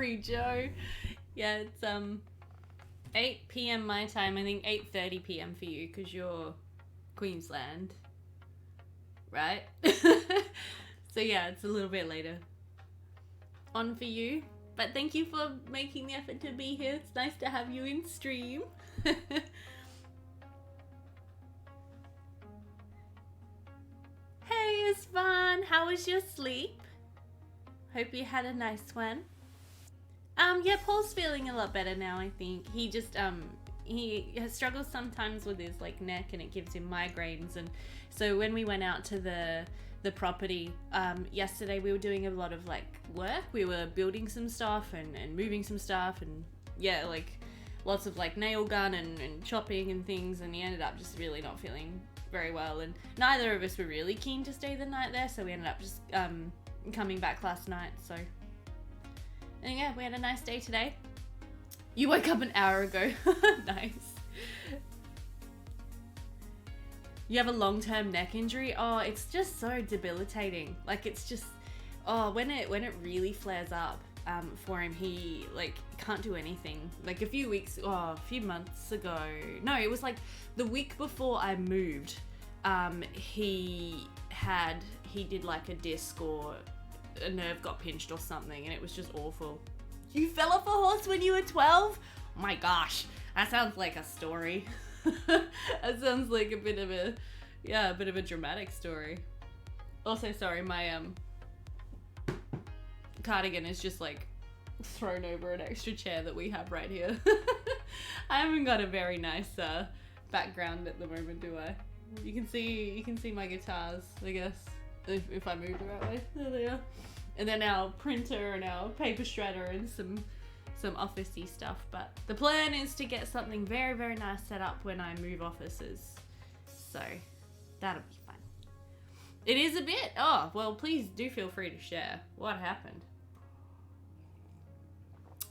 Sorry, Joe. Yeah, it's 8 p.m. my time. I think 8:30 p.m. for you because you're Queensland, right? So yeah, it's a little bit later on for you. But thank you for making the effort to be here. It's nice to have you in stream. Hey, Isvan, how was your sleep? Hope you had a nice one. Yeah, Paul's feeling a lot better now, I think. He just, he struggles sometimes with his, like, neck and it gives him migraines. And so when we went out to the property, yesterday we were doing a lot of, like, work. We were building some stuff and moving some stuff and, yeah, like, lots of, like, nail gun and chopping and things. And he ended up just really not feeling very well. And neither of us were really keen to stay the night there. So we ended up just, coming back last night, so... And yeah, we had a nice day today. You woke up an hour ago. Nice. You have a long-term neck injury? Oh, it's just so debilitating. Like, it's just... Oh, when it really flares up for him, he, like, can't do anything. Like, a few months ago... No, it was, like, the week before I moved. He did, like, a disc or... a nerve got pinched or something and it was just awful. You fell off a horse when you were 12? Oh my gosh, that sounds like a story. That sounds like a bit of a dramatic story. Also, sorry, my cardigan is just like thrown over an extra chair that we have right here. I haven't got a very nice background at the moment, do I? You can see my guitars, I guess. If I move the right way. There they are. And then our printer and our paper shredder and some office-y stuff. But the plan is to get something very, very nice set up when I move offices. So that'll be fun. It is a bit. Oh, well, please do feel free to share. What happened?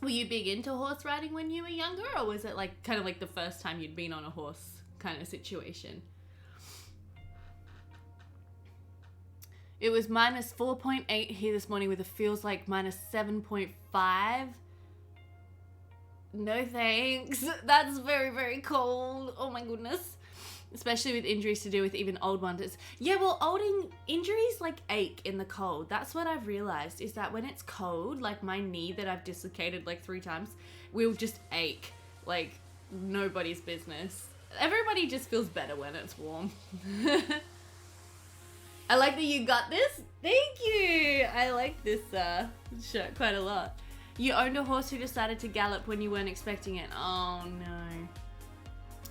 Were you big into horse riding when you were younger? Or was it like kind of like the first time you'd been on a horse kind of situation? It was minus 4.8 here this morning with a feels like minus 7.5. No thanks. That's very, very cold. Oh my goodness. Especially with injuries to do with even old ones. Yeah, well, injuries like ache in the cold. That's what I've realized is that when it's cold, like my knee that I've dislocated like 3 times, will just ache like nobody's business. Everybody just feels better when it's warm. I like that you got this. Thank you. I like this shirt quite a lot. You owned a horse who decided to gallop when you weren't expecting it. Oh no.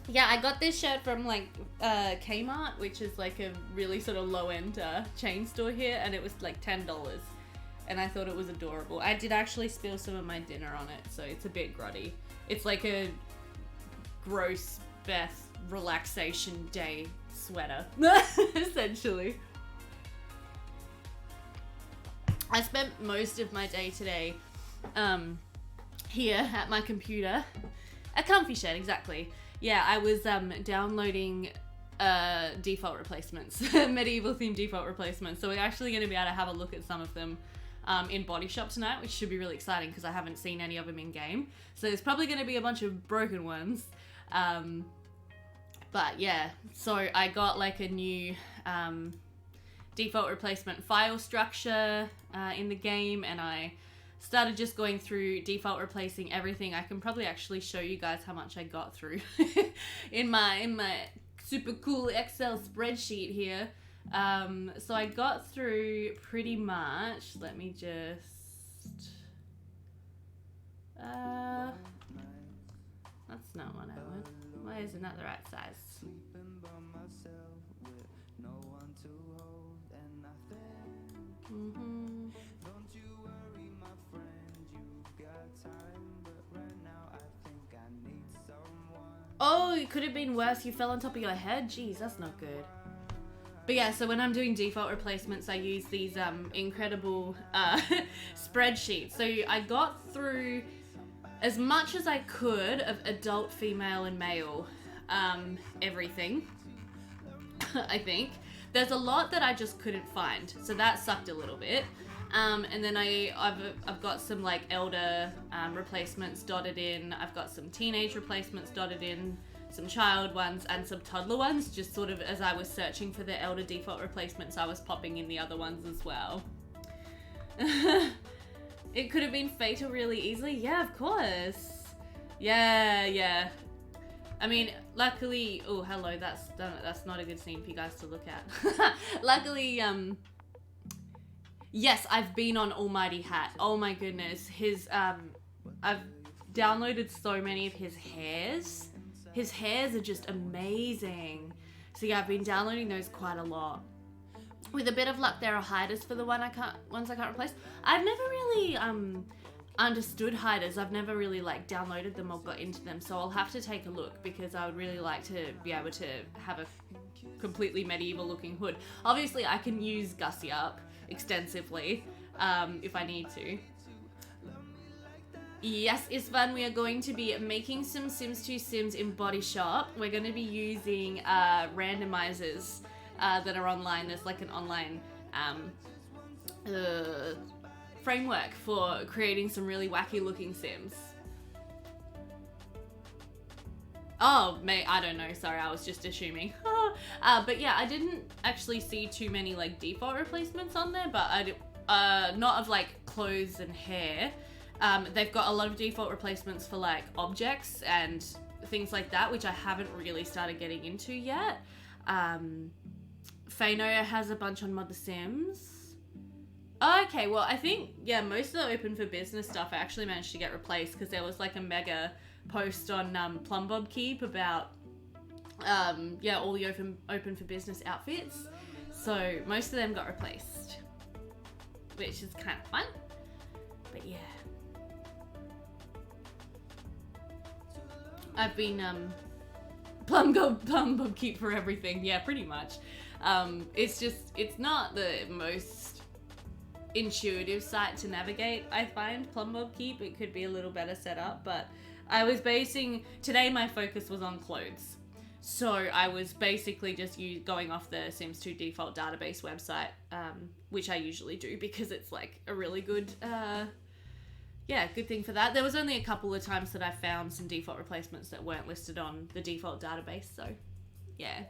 Yeah, I got this shirt from like Kmart, which is like a really sort of low-end chain store here, and it was like $10. And I thought it was adorable. I did actually spill some of my dinner on it, so it's a bit grotty. It's like a gross Beth relaxation day sweater, essentially. I spent most of my day today here at my computer. A comfy shed, exactly. Yeah, I was downloading default replacements, medieval themed default replacements. So we're actually going to be able to have a look at some of them in BodyShop tonight, which should be really exciting because I haven't seen any of them in game. So there's probably going to be a bunch of broken ones. But yeah, so I got like a new default replacement file structure in the game, and I started just going through default replacing everything. I can probably actually show you guys how much I got through in my super cool Excel spreadsheet here. So I got through pretty much, let me just that's not what I want. Why isn't that the right size? Mm-hmm. Don't you worry, my friend, you've got time, but right now I think I need someone. Oh, it could have been worse. You fell on top of your head. Jeez, that's not good. But yeah, so when I'm doing default replacements, I use these incredible spreadsheets. So I got through as much as I could of adult, female, and male everything, I think. There's a lot that I just couldn't find, so that sucked a little bit. And then I've got some like elder replacements dotted in. I've got some teenage replacements dotted in, some child ones, and some toddler ones. Just sort of as I was searching for the elder default replacements, I was popping in the other ones as well. It could have been fatal really easily. Yeah, of course. Yeah. I mean, luckily, oh, hello, that's not a good scene for you guys to look at. Luckily, yes, I've been on Almighty Hat. Oh my goodness. I've downloaded so many of his hairs. His hairs are just amazing. So yeah, I've been downloading those quite a lot. With a bit of luck, there are hiders for the ones I can't replace. I've never really understood hiders. I've never really like downloaded them or got into them, so I'll have to take a look because I would really like to be able to have a completely medieval looking hood. Obviously, I can use Gussy Up extensively if I need to. Yes, Isvan, we are going to be making some Sims 2 Sims in BodyShop. We're going to be using randomizers that are online. There's like an online framework for creating some really wacky looking Sims. Oh, I don't know. Sorry, I was just assuming. But yeah, I didn't actually see too many like default replacements on there, but not of like clothes and hair. They've got a lot of default replacements for like objects and things like that, which I haven't really started getting into yet. Fano has a bunch on Mod The Sims. Okay, well, I think, yeah, most of the open for business stuff I actually managed to get replaced because there was like a mega post on Plumbob Keep about, yeah, all the open for business outfits. So most of them got replaced, which is kind of fun. But yeah. I've been, Plumbob Keep for everything. Yeah, pretty much. It's not the most intuitive site to navigate. I find Plumbob Keep, it could be a little better set up, but I was today my focus was on clothes. So I was basically just going off the Sims 2 default database website, which I usually do because it's like a really good, good thing for that. There was only a couple of times that I found some default replacements that weren't listed on the default database, so yeah.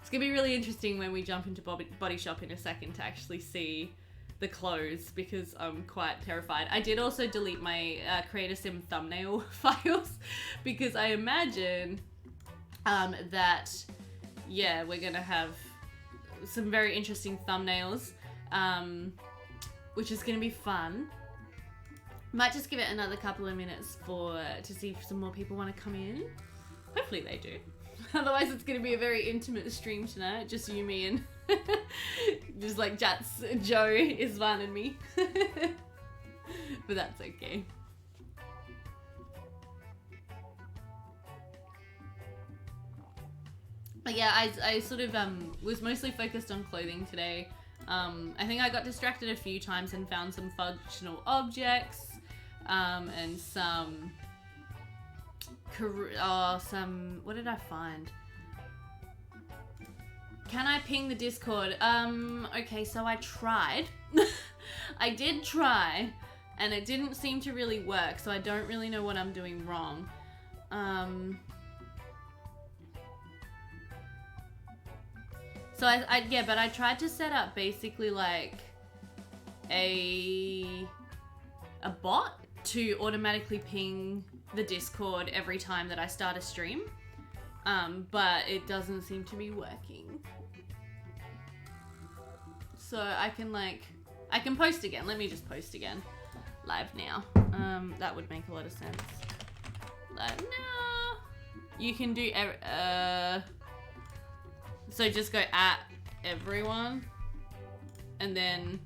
It's going to be really interesting when we jump into BodyShop in a second to actually see the clothes because I'm quite terrified. I did also delete my Creator Sim thumbnail files because I imagine that, yeah, we're going to have some very interesting thumbnails, which is going to be fun. Might just give it another couple of minutes to see if some more people want to come in. Hopefully they do. Otherwise it's going to be a very intimate stream tonight. Just you, me, and just like Jats, Joe, Isvan, and me. But that's okay. But yeah, I sort of was mostly focused on clothing today. I think I got distracted a few times and found some functional objects and some... what did I find? Can I ping the Discord? Okay, so I tried. I did try, and it didn't seem to really work, so I don't really know what I'm doing wrong. So but I tried to set up basically like a bot to automatically ping the Discord every time that I start a stream, but it doesn't seem to be working. So I can post again. Let me just post again live now. That would make a lot of sense. Live now. You can do so just go at everyone and then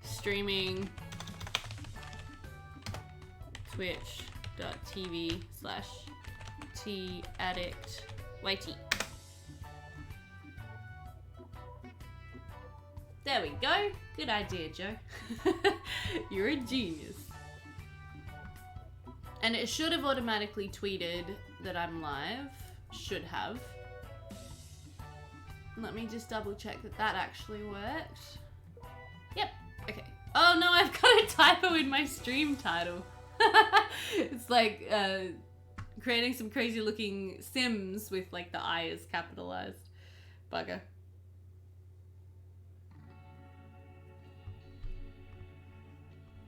streaming twitch.tv/TAddict. There we go. Good idea, Joe. You're a genius. And it should have automatically tweeted that I'm live. Should have. Let me just double check that actually worked. Yep. Okay. Oh no, I've got a typo in my stream title. It's like creating some crazy looking Sims with like the I is capitalized. Bugger.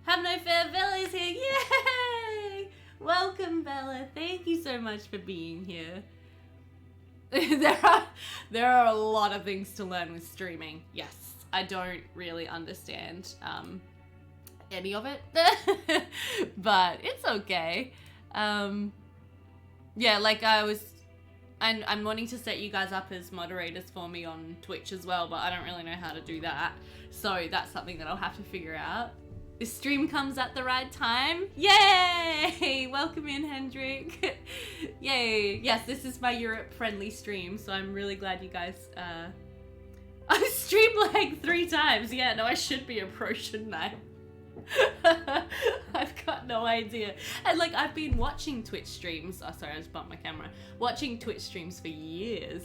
Have no fear, Bella's here. Yay! Welcome, Bella. Thank you so much for being here. There are a lot of things to learn with streaming. Yes, I don't really understand any of it, but it's okay. Yeah, like I'm wanting to set you guys up as moderators for me on Twitch as well, but I don't really know how to do that. So that's something that I'll have to figure out. This stream comes at the right time. Yay! Welcome in, Hendrik. Yay. Yes, this is my Europe-friendly stream, so I'm really glad you guys... I've streamed like 3 times. Yeah, no, I should be a pro, shouldn't I? I've got no idea. And like, I've been watching Twitch streams. Oh, sorry, I just bumped my camera. Watching Twitch streams for years.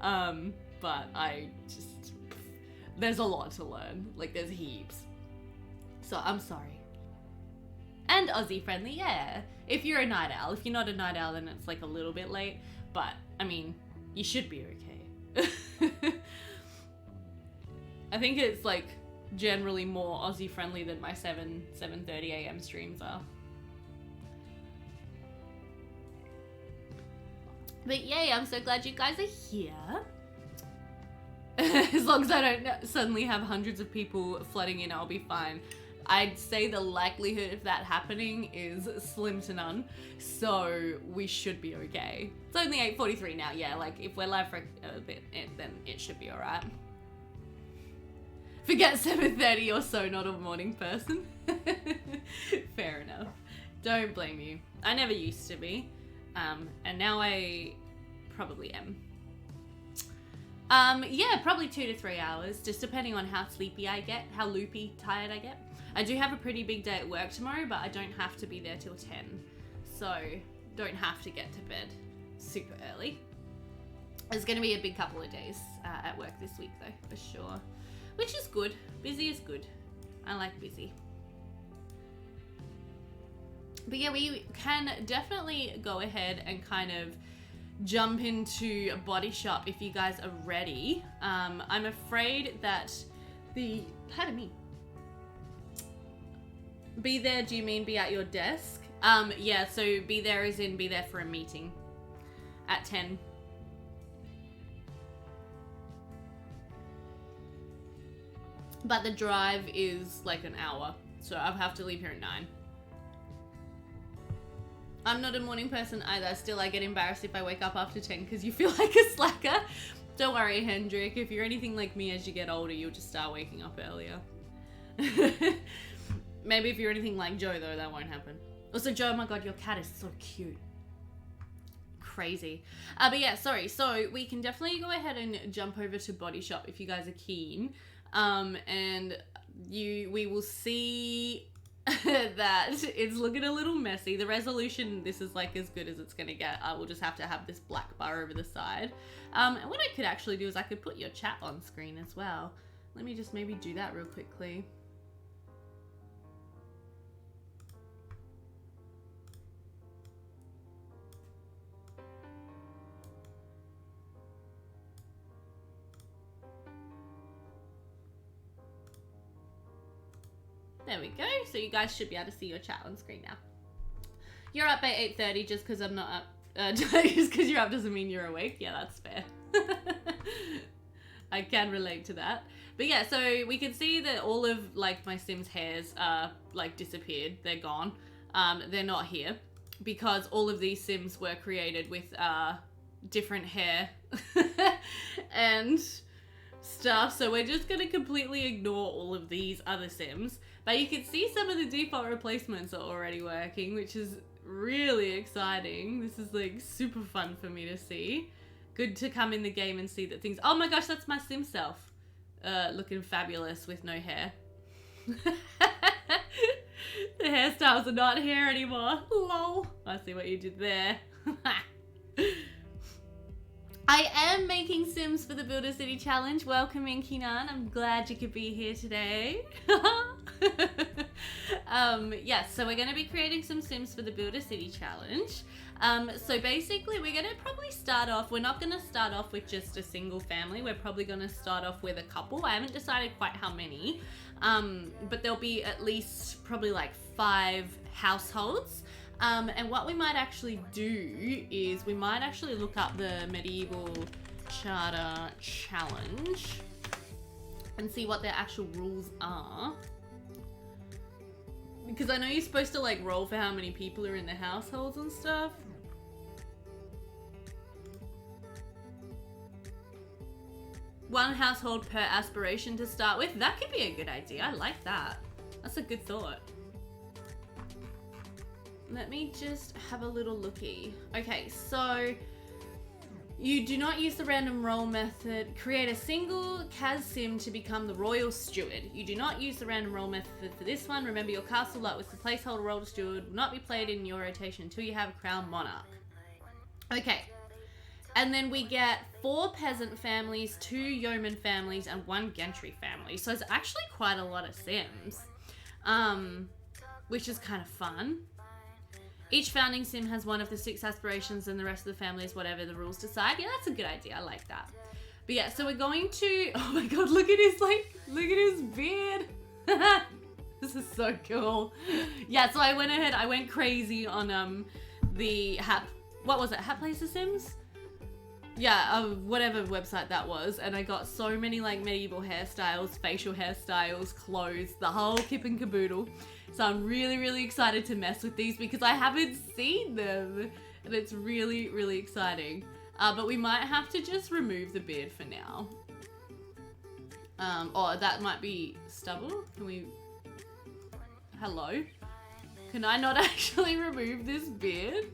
But I just... There's a lot to learn. Like, there's heaps. So I'm sorry. And Aussie friendly, yeah. If you're a night owl. If you're not a night owl, then it's like a little bit late. But, I mean, you should be okay. I think it's like generally more Aussie friendly than my 7:30 a.m. streams are. But yay, I'm so glad you guys are here. As long as I don't suddenly have hundreds of people flooding in, I'll be fine. I'd say the likelihood of that happening is slim to none, so we should be okay. It's only 8:43 now, yeah, like if we're live for a bit, then it should be alright. Forget 7:30 or so, not a morning person. Fair enough. Don't blame you. I never used to be, and now I probably am. Yeah, probably 2 to 3 hours, just depending on how sleepy I get, how loopy, tired I get. I do have a pretty big day at work tomorrow, but I don't have to be there till 10. So, don't have to get to bed super early. It's going to be a big couple of days at work this week though, for sure. Which is good. Busy is good. I like busy. But yeah, we can definitely go ahead and kind of jump into BodyShop if you guys are ready. I'm afraid that pardon me. Be there, do you mean be at your desk? Yeah, so be there as in be there for a meeting at 10. But the drive is like an hour, so I'll have to leave here at 9. I'm not a morning person either. Still, I get embarrassed if I wake up after 10 because you feel like a slacker. Don't worry, Hendrik. If you're anything like me as you get older, you'll just start waking up earlier. Maybe if you're anything like Joe, though, that won't happen. Also, Joe, oh my god, your cat is so cute. Crazy. But yeah, sorry. So we can definitely go ahead and jump over to BodyShop if you guys are keen. And we will see that it's looking a little messy. The resolution, this is like as good as it's gonna get. I will just have to have this black bar over the side. And what I could actually do is I could put your chat on screen as well. Let me just maybe do that real quickly. There we go. So you guys should be able to see your chat on screen now. You're up by 8:30 just because I'm not up. Just because you're up doesn't mean you're awake. Yeah, that's fair. I can relate to that. But yeah, so we can see that all of like my Sims hairs are like disappeared. They're gone. They're not here because all of these Sims were created with different hair and stuff. So we're just going to completely ignore all of these other Sims. But you can see some of the default replacements are already working, which is really exciting. This is like super fun for me to see. Good to come in the game and see that things... Oh my gosh, that's my Sim self. Looking fabulous with no hair. The hairstyles are not hair anymore. Lol. I see what you did there. I am making Sims for the Builder City Challenge. Welcome in, Kinan. I'm glad you could be here today. Yes, so we're going to be creating some Sims for the Builder City Challenge. So basically we're going to probably start off, we're not going to start off with just a single family. We're probably going to start off with a couple. I haven't decided quite how many, but there'll be at least probably like 5 households. And what we might actually do is we might actually look up the Medieval Charter Challenge and see what their actual rules are. Because I know you're supposed to like roll for how many people are in the households and stuff. One household per aspiration to start with. That could be a good idea. I like that. That's a good thought. Let me just have a little looky. Okay, so you do not use the random roll method. Create a single Kaz Sim to become the royal steward. You do not use the random roll method for this one. Remember, your castle lot with the placeholder roll steward will not be played in your rotation until you have a crown monarch. Okay. And then we get 4 peasant families, 2 yeoman families, and 1 gentry family. So it's actually quite a lot of Sims, which is kind of fun. Each founding Sim has one of the 6 aspirations and the rest of the family is whatever the rules decide. Yeah, that's a good idea. I like that. But yeah, so we're going to... Oh my god, look at his beard. This is so cool. Yeah, so I went crazy on the what was it? Hat Places Sims? Yeah, whatever website that was. And I got so many like medieval hairstyles, facial hairstyles, clothes, the whole kit and caboodle. So I'm really, really excited to mess with these because I haven't seen them. And it's really, really exciting. But we might have to just remove the beard for now. Or that might be stubble. Can we... Hello? Can I not actually remove this beard?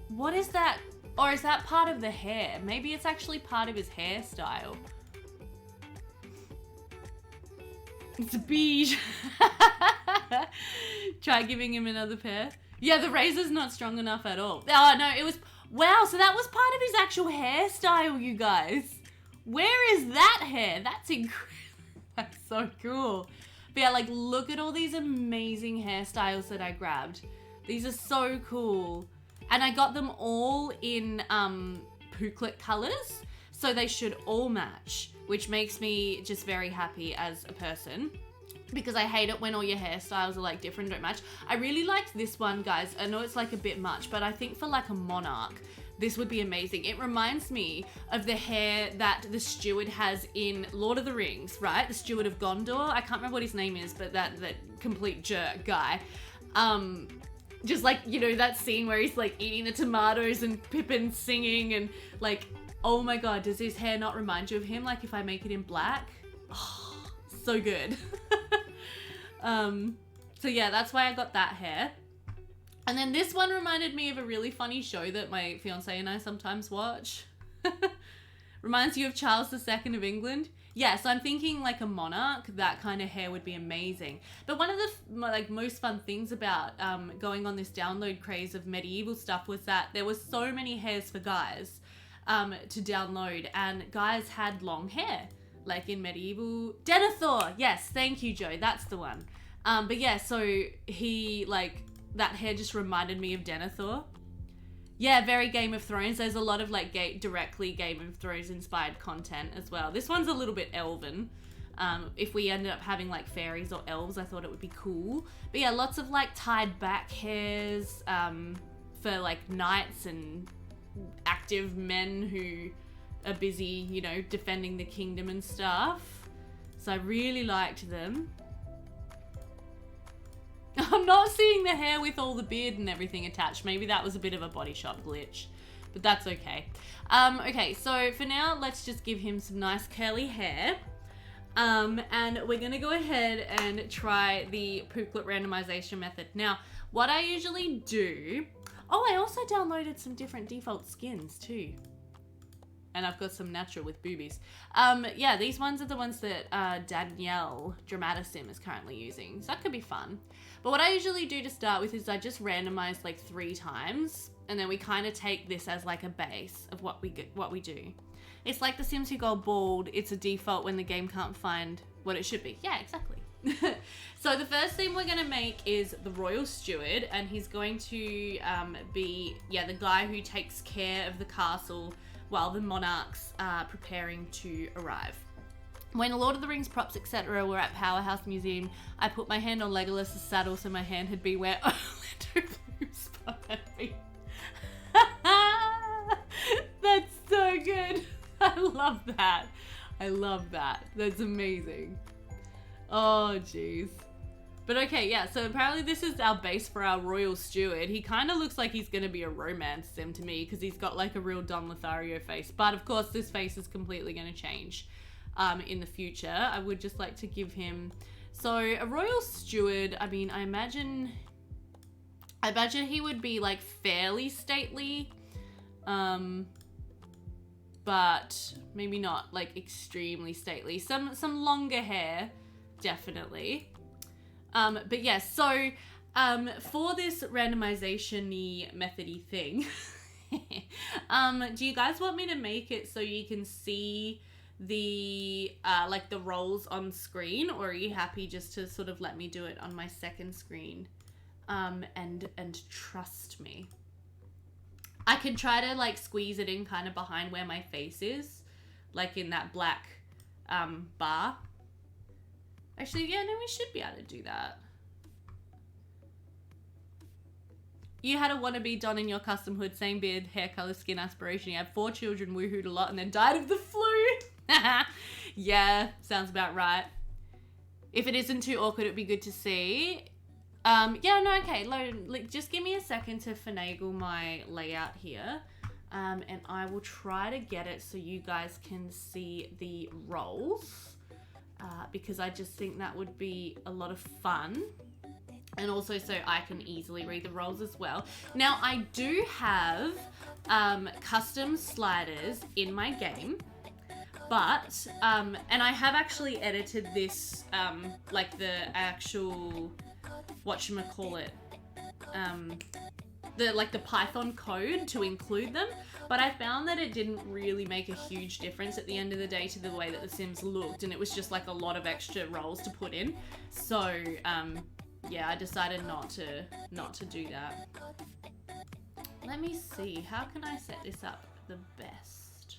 What is that? Or is that part of the hair? Maybe it's actually part of his hairstyle. It's a beige. Try giving him another pair. Yeah, the razor's not strong enough at all. Oh, no, it was... Wow, so that was part of his actual hairstyle, you guys. Where is that hair? That's incredible. That's so cool. But yeah, like, look at all these amazing hairstyles that I grabbed. These are so cool. And I got them all in Pooklet colors, so they should all match, which makes me just very happy as a person, because I hate it when all your hairstyles are like different, don't match. I really liked this one, guys. I know it's like a bit much, but I think for like a monarch, this would be amazing. It reminds me of the hair that the steward has in Lord of the Rings, right? The steward of Gondor. I can't remember what his name is, but that complete jerk guy. Just like, you know, that scene where he's like eating the tomatoes and Pippin's singing and like, oh my god, does his hair not remind you of him? Like if I make it in black? Oh, so good. So yeah, that's why I got that hair. And then this one reminded me of a really funny show that my fiance and I sometimes watch. Reminds you of Charles II of England. Yeah, so I'm thinking like a monarch, that kind of hair would be amazing. But one of the like most fun things about going on this download craze of medieval stuff was that there was so many hairs for guys to download, and guys had long hair, like in medieval. Denethor! Yes, thank you, Joe, that's the one. But yeah, so he, like, that hair just reminded me of Denethor. Yeah, very Game of Thrones. There's a lot of like directly Game of Thrones inspired content as well. This one's a little bit elven. If we ended up having like fairies or elves, I thought it would be cool. But yeah, lots of like tied back hairs for like knights and active men who are busy, you know, defending the kingdom and stuff. So I really liked them. I'm not seeing the hair with all the beard and everything attached. Maybe that was a bit of a BodyShop glitch, but that's okay. Okay, so for now, let's just give him some nice curly hair. And we're gonna go ahead and try the Pooklet randomization method. Now, what I usually do... Oh, I also downloaded some different default skins too. And I've got some natural with boobies. Yeah, these ones are the ones that Danielle Dramaticim is currently using. So that could be fun. But what I usually do to start with is I just randomize like 3 times. And then we kind of take this as like a base of what we do. It's like The Sims Who Go Bald. It's a default when the game can't find what it should be. Yeah, exactly. So the first thing we're going to make is the Royal Steward. And he's going to be, the guy who takes care of the castle while the monarchs are preparing to arrive. When Lord of the Rings props, etc. were at Powerhouse Museum, I put my hand on Legolas' saddle so my hand had been where Orlando Bloom's spot had been. That's so good. I love that. I love that. That's amazing. Oh, jeez. But okay, yeah, so apparently this is our base for our Royal Steward. He kind of looks like he's going to be a romance sim to me because he's got like a real Don Lothario face. But of course, this face is completely going to change in the future. I would just like to give him... So a Royal Steward, I mean, I imagine he would be like fairly stately. But maybe not like extremely stately. Some longer hair, definitely. But yeah, so for this randomization-y method-y thing, do you guys want me to make it so you can see the like the roles on screen, or are you happy just to sort of let me do it on my second screen? And trust me. I could try to like squeeze it in kind of behind where my face is, like in that black bar. Actually, yeah, no, we should be able to do that. You had a wannabe Don in your custom hood, same beard, hair color, skin aspiration. You had 4 children, woohooed a lot, and then died of the flu. Yeah, sounds about right. If it isn't too awkward, it'd be good to see. Yeah, no, okay. Just give me a second to finagle my layout here. And I will try to get it so you guys can see the roles. Because I just think that would be a lot of fun. And also so I can easily read the roles as well. Now, I do have custom sliders in my game. But, and I have actually edited this, like the actual... whatchamacallit, the Python code to include them, but I found that it didn't really make a huge difference at the end of the day to the way that the Sims looked, and it was just like a lot of extra roles to put in. So, yeah, I decided not to do that. Let me see, how can I set this up the best?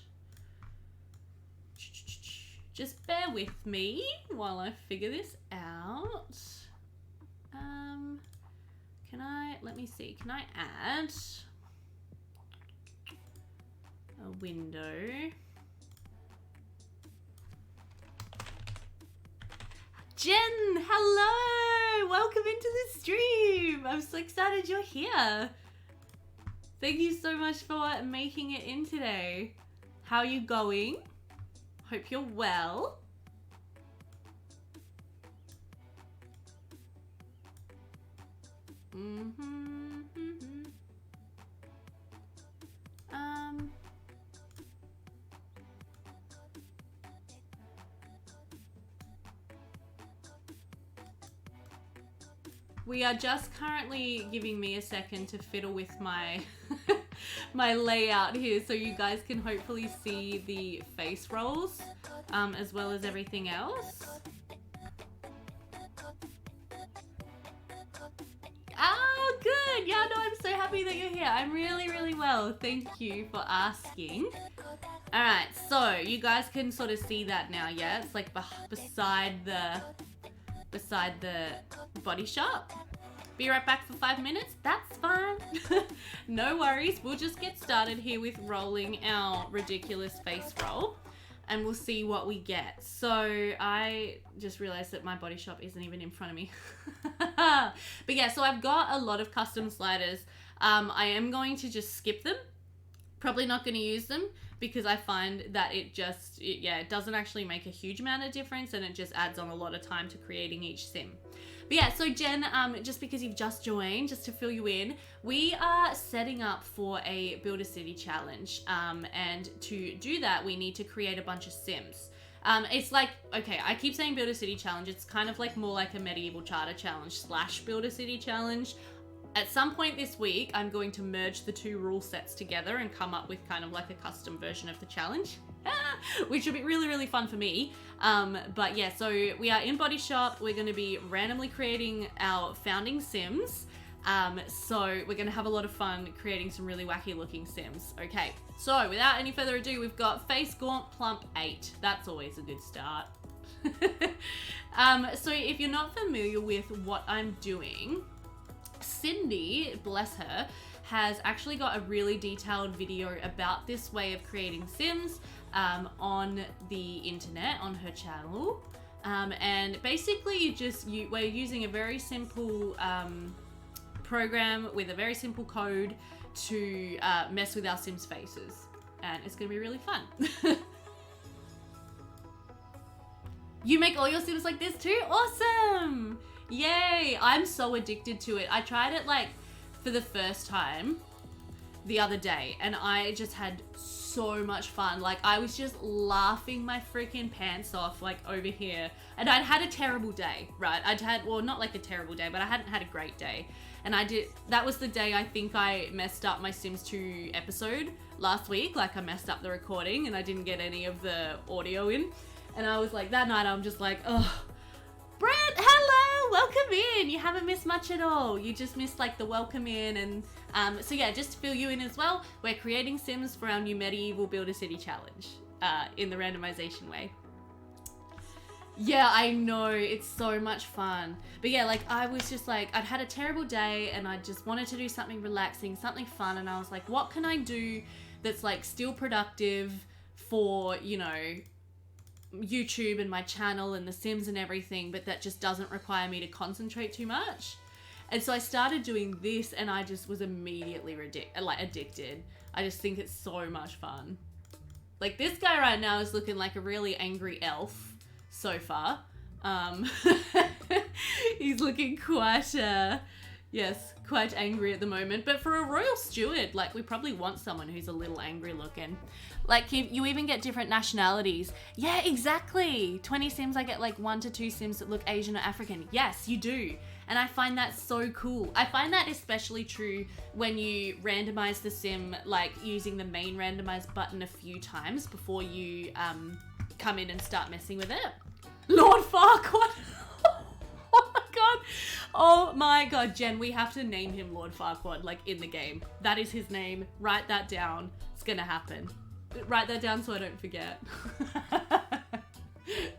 Just bear with me while I figure this out. Let me see, can I add a window? Jen, hello! Welcome into the stream! I'm so excited you're here. Thank you so much for making it in today. How are you going? Hope you're well. We are just currently giving me a second to fiddle with my my layout here so you guys can hopefully see the face rolls as well as everything else. Oh, good. Yeah, no, I'm so happy that you're here. I'm really, really well. Thank you for asking. All right, so you guys can sort of see that now, yeah? It's like beside the body shop. Be right back for 5 minutes. That's fine. No worries. We'll just get started here with rolling our ridiculous face roll. And we'll see what we get. So I just realized that my body shop isn't even in front of me. But yeah, so I've got a lot of custom sliders. I am going to just skip them. Probably not going to use them because I find that it doesn't actually make a huge amount of difference and it just adds on a lot of time to creating each sim. But But yeah, so Jen, just because you've just joined, just to fill you in, we are setting up for a Build a City challenge. And to do that, we need to create a bunch of Sims. It's like, okay, I keep saying Build a City challenge. It's kind of like more like a medieval charter challenge / Build a City challenge. At some point this week, I'm going to merge the two rule sets together and come up with kind of like a custom version of the challenge, which will be really, really fun for me. But yeah, so we are in BodyShop. We're going to be randomly creating our founding Sims. So we're going to have a lot of fun creating some really wacky looking Sims. Okay, so without any further ado, we've got Face Gaunt Plump 8. That's always a good start. So if you're not familiar with what I'm doing, Cindy, bless her, has actually got a really detailed video about this way of creating Sims on the internet, on her channel. And basically we're using a very simple program with a very simple code to mess with our Sims faces. And it's gonna be really fun. You make all your Sims like this too? Awesome! Yay! I'm so addicted to it. I tried it like for the first time the other day and I just had so much fun. Like I was just laughing my freaking pants off like over here. And I'd had a terrible day, right? Well, not like a terrible day, but I hadn't had a great day. And that was the day I think I messed up my Sims 2 episode last week. Like I messed up the recording and I didn't get any of the audio in. And I was like, that night I'm just like, oh, Brett, hello, welcome in. You haven't missed much at all. You just missed like the welcome in. And so yeah, just to fill you in as well, we're creating Sims for our new medieval Build a City challenge in the randomization way. Yeah, I know, it's so much fun. But yeah, like I was just like, I'd had a terrible day and I just wanted to do something relaxing, something fun. And I was like, what can I do that's like still productive for, you know, YouTube and my channel and the Sims and everything, but that just doesn't require me to concentrate too much. And so I started doing this and I just was immediately addicted. I just think it's so much fun. Like this guy right now is looking like a really angry elf so far. He's looking quite quite angry at the moment. But for a royal steward, like we probably want someone who's a little angry looking. Like you even get different nationalities. Yeah, exactly. 20 Sims, I get like 1 to 2 Sims that look Asian or African. Yes, you do. And I find that so cool. I find that especially true when you randomize the Sim, like using the main randomize button a few times before you come in and start messing with it. Lord Farquaad. Oh my god, Jen, we have to name him Lord Farquaad, like in the game. That is his name. Write that down. It's gonna happen. Write that down so I don't forget.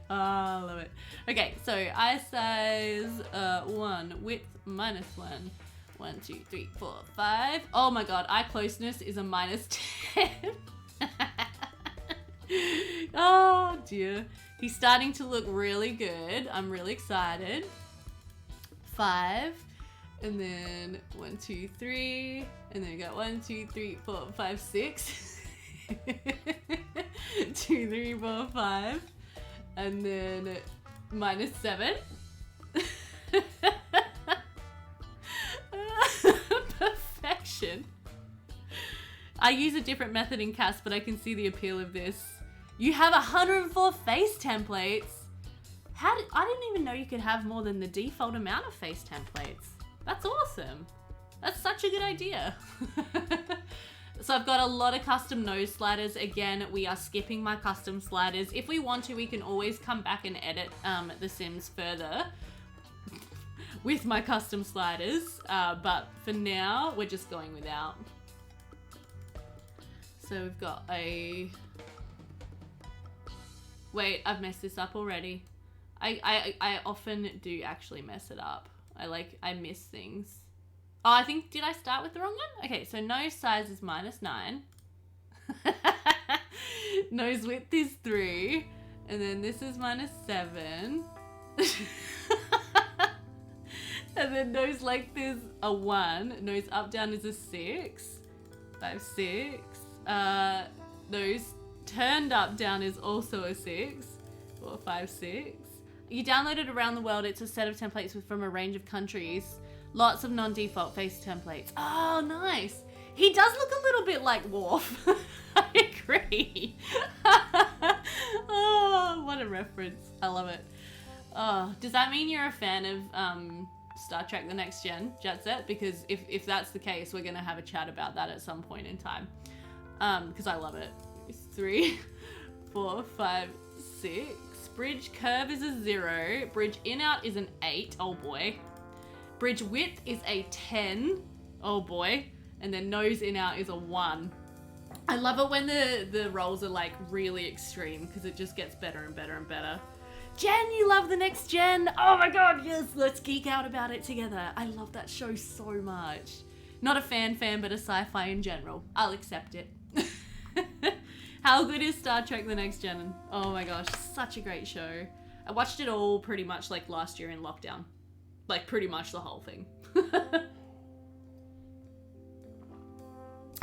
Oh, I love it. Okay, so eye size 1, width -1. 1, 2, 3, 4, 5. Oh my god, eye closeness is a -10. Oh dear. He's starting to look really good. I'm really excited. 5, and then 1, 2, 3, and then we got 1, 2, 3, 4, 5, 6. 2, 3, 4, 5, and then -7. Perfection. I use a different method in CAS, but I can see the appeal of this. You have 104 face templates. I didn't even know you could have more than the default amount of face templates. That's awesome. That's such a good idea. So I've got a lot of custom nose sliders. Again, we are skipping my custom sliders. If we want to, we can always come back and edit the Sims further with my custom sliders. But for now, we're just going without. So we've got a... Wait, I've messed this up already. I often do actually mess it up. I miss things. Oh, I think, did I start with the wrong one? Okay, so nose size is -9. Nose width is 3. And then this is -7. And then nose length is a 1. Nose up down is a 6. 5, 6. Nose turned up down is also a 6. 4, 5, 6. You download it around the world. It's a set of templates from a range of countries. Lots of non-default face templates. Oh, nice. He does look a little bit like Worf. I agree. Oh, what a reference. I love it. Oh, does that mean you're a fan of Star Trek The Next Gen, Jet Set? Because if that's the case, we're going to have a chat about that at some point in time. Because I love it. 3, 4, 5, 6. Bridge curve is a 0. Bridge in-out is an 8. Oh boy. Bridge width is a 10. Oh boy. And then nose in-out is a 1. I love it when the rolls are like really extreme because it just gets better and better and better. Jen, you love The Next Gen. Oh my god, yes, let's geek out about it together. I love that show so much. Not a fan, but a sci-fi in general. I'll accept it. How good is Star Trek The Next Gen? Oh my gosh, such a great show. I watched it all pretty much like last year in lockdown. Like pretty much the whole thing.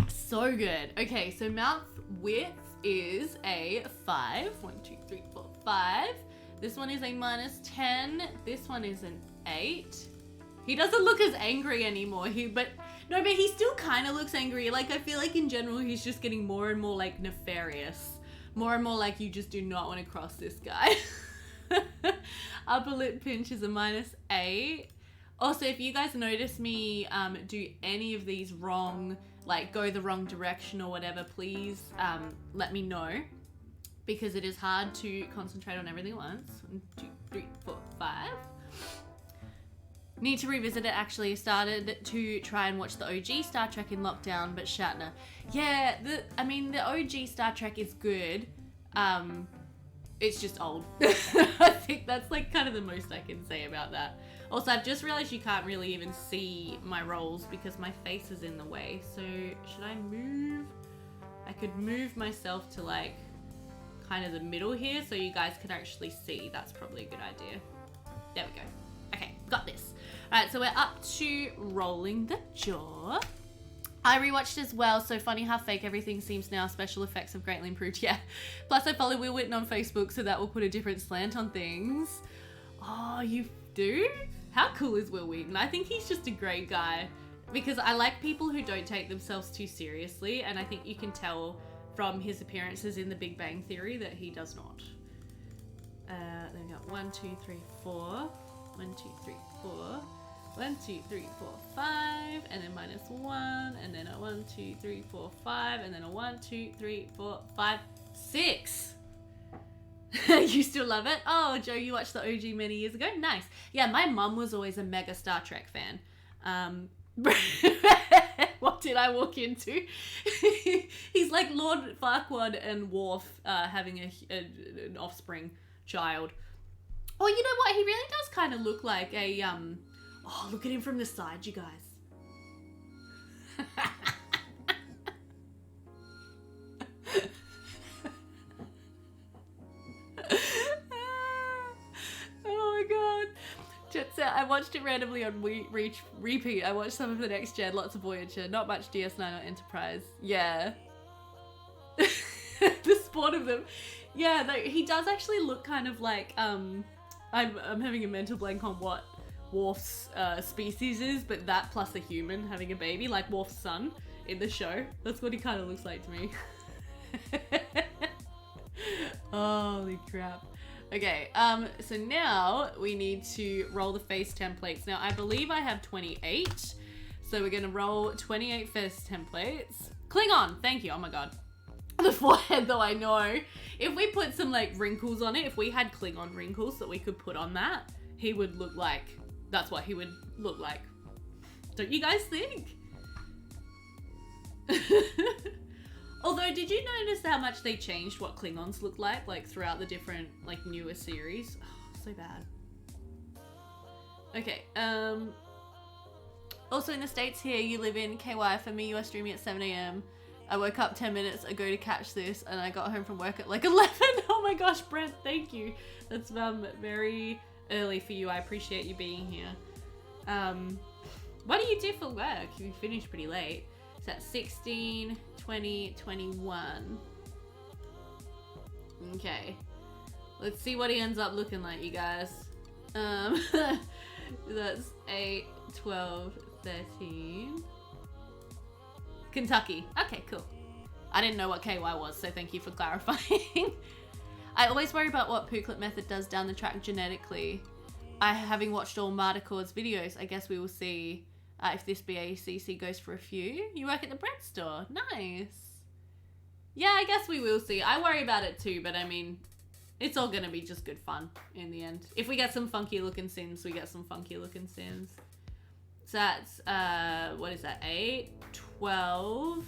So good. Okay, so mouth width is a 5. 1, 2, 3, 4, 5. This one is a -10. This one is an 8. He doesn't look as angry anymore. But he still kind of looks angry. Like, I feel like in general, he's just getting more and more like nefarious. More and more like you just do not want to cross this guy. Upper lip pinch is a -8. Also, if you guys notice me do any of these wrong, like go the wrong direction or whatever, please let me know. Because it is hard to concentrate on everything at once. 1, 2, 3, 4, 5. Need to revisit it actually. Started to try and watch the OG Star Trek in lockdown, but Shatner. Yeah, the OG Star Trek is good. It's just old. I think that's like kind of the most I can say about that. Also, I've just realized you can't really even see my rolls because my face is in the way. So should I move? I could move myself to like kind of the middle here so you guys can actually see. That's probably a good idea. There we go. Okay, got this. All right, so we're up to rolling the jaw. I rewatched as well. So funny how fake everything seems now. Special effects have greatly improved. Yeah. Plus I follow Will Wheaton on Facebook, so that will put a different slant on things. Oh, you do? How cool is Will Wheaton? I think he's just a great guy because I like people who don't take themselves too seriously, and I think you can tell from his appearances in The Big Bang Theory that he does not. Then we got 1, 2, 3, 4. 1, 2, 3, 4. 1, 2, 3, 4, 5, and then -1, and then a 1, 2, 3, 4, 5, and then a 1, 2, 3, 4, 5, 6. You still love it? Oh, Joe, you watched the OG many years ago? Nice. Yeah, my mum was always a mega Star Trek fan. What did I walk into? He's like Lord Farquaad and Worf having an offspring child. Oh, you know what? He really does kind of look like a oh, look at him from the side, you guys. Oh my god. Jet Set, I watched it randomly on repeat. I watched some of The Next Gen, lots of Voyager, not much DS9 or Enterprise. Yeah. The spawn of them. Yeah, though, he does actually look kind of like, I'm having a mental blank on what Worf's species is, but that plus a human having a baby, like Worf's son in the show. That's what he kind of looks like to me. Holy crap. Okay, so now we need to roll the face templates. Now, I believe I have 28, so we're gonna roll 28 face templates. Klingon, thank you, oh my god. The forehead, though, I know. If we put some, like, wrinkles on it, if we had Klingon wrinkles that we could put on that, he would look like, that's what he would look like. Don't you guys think? Although, did you notice how much they changed what Klingons look like throughout the different, like, newer series? Oh, so bad. Okay, also in the States here, you live in KY. For me, you are streaming at 7 AM. I woke up 10 minutes ago to catch this, and I got home from work at like 11. Oh my gosh, Brent, thank you. That's very early for you. I appreciate you being here. What do you do for work? You finish pretty late. It's at 16, 20, 21. Okay. Let's see what he ends up looking like, you guys. That's 8, 12, 13. Kentucky. Okay, cool. I didn't know what KY was, so thank you for clarifying. I always worry about what Pooklet method does down the track genetically. Having watched all Marticord's videos, I guess we will see if this BACC goes for a few. You work at the bread store. Nice. Yeah, I guess we will see. I worry about it too, but I mean, it's all gonna be just good fun in the end. If we get some funky looking Sims, we get some funky looking Sims. So that's, what is that? 8, 12,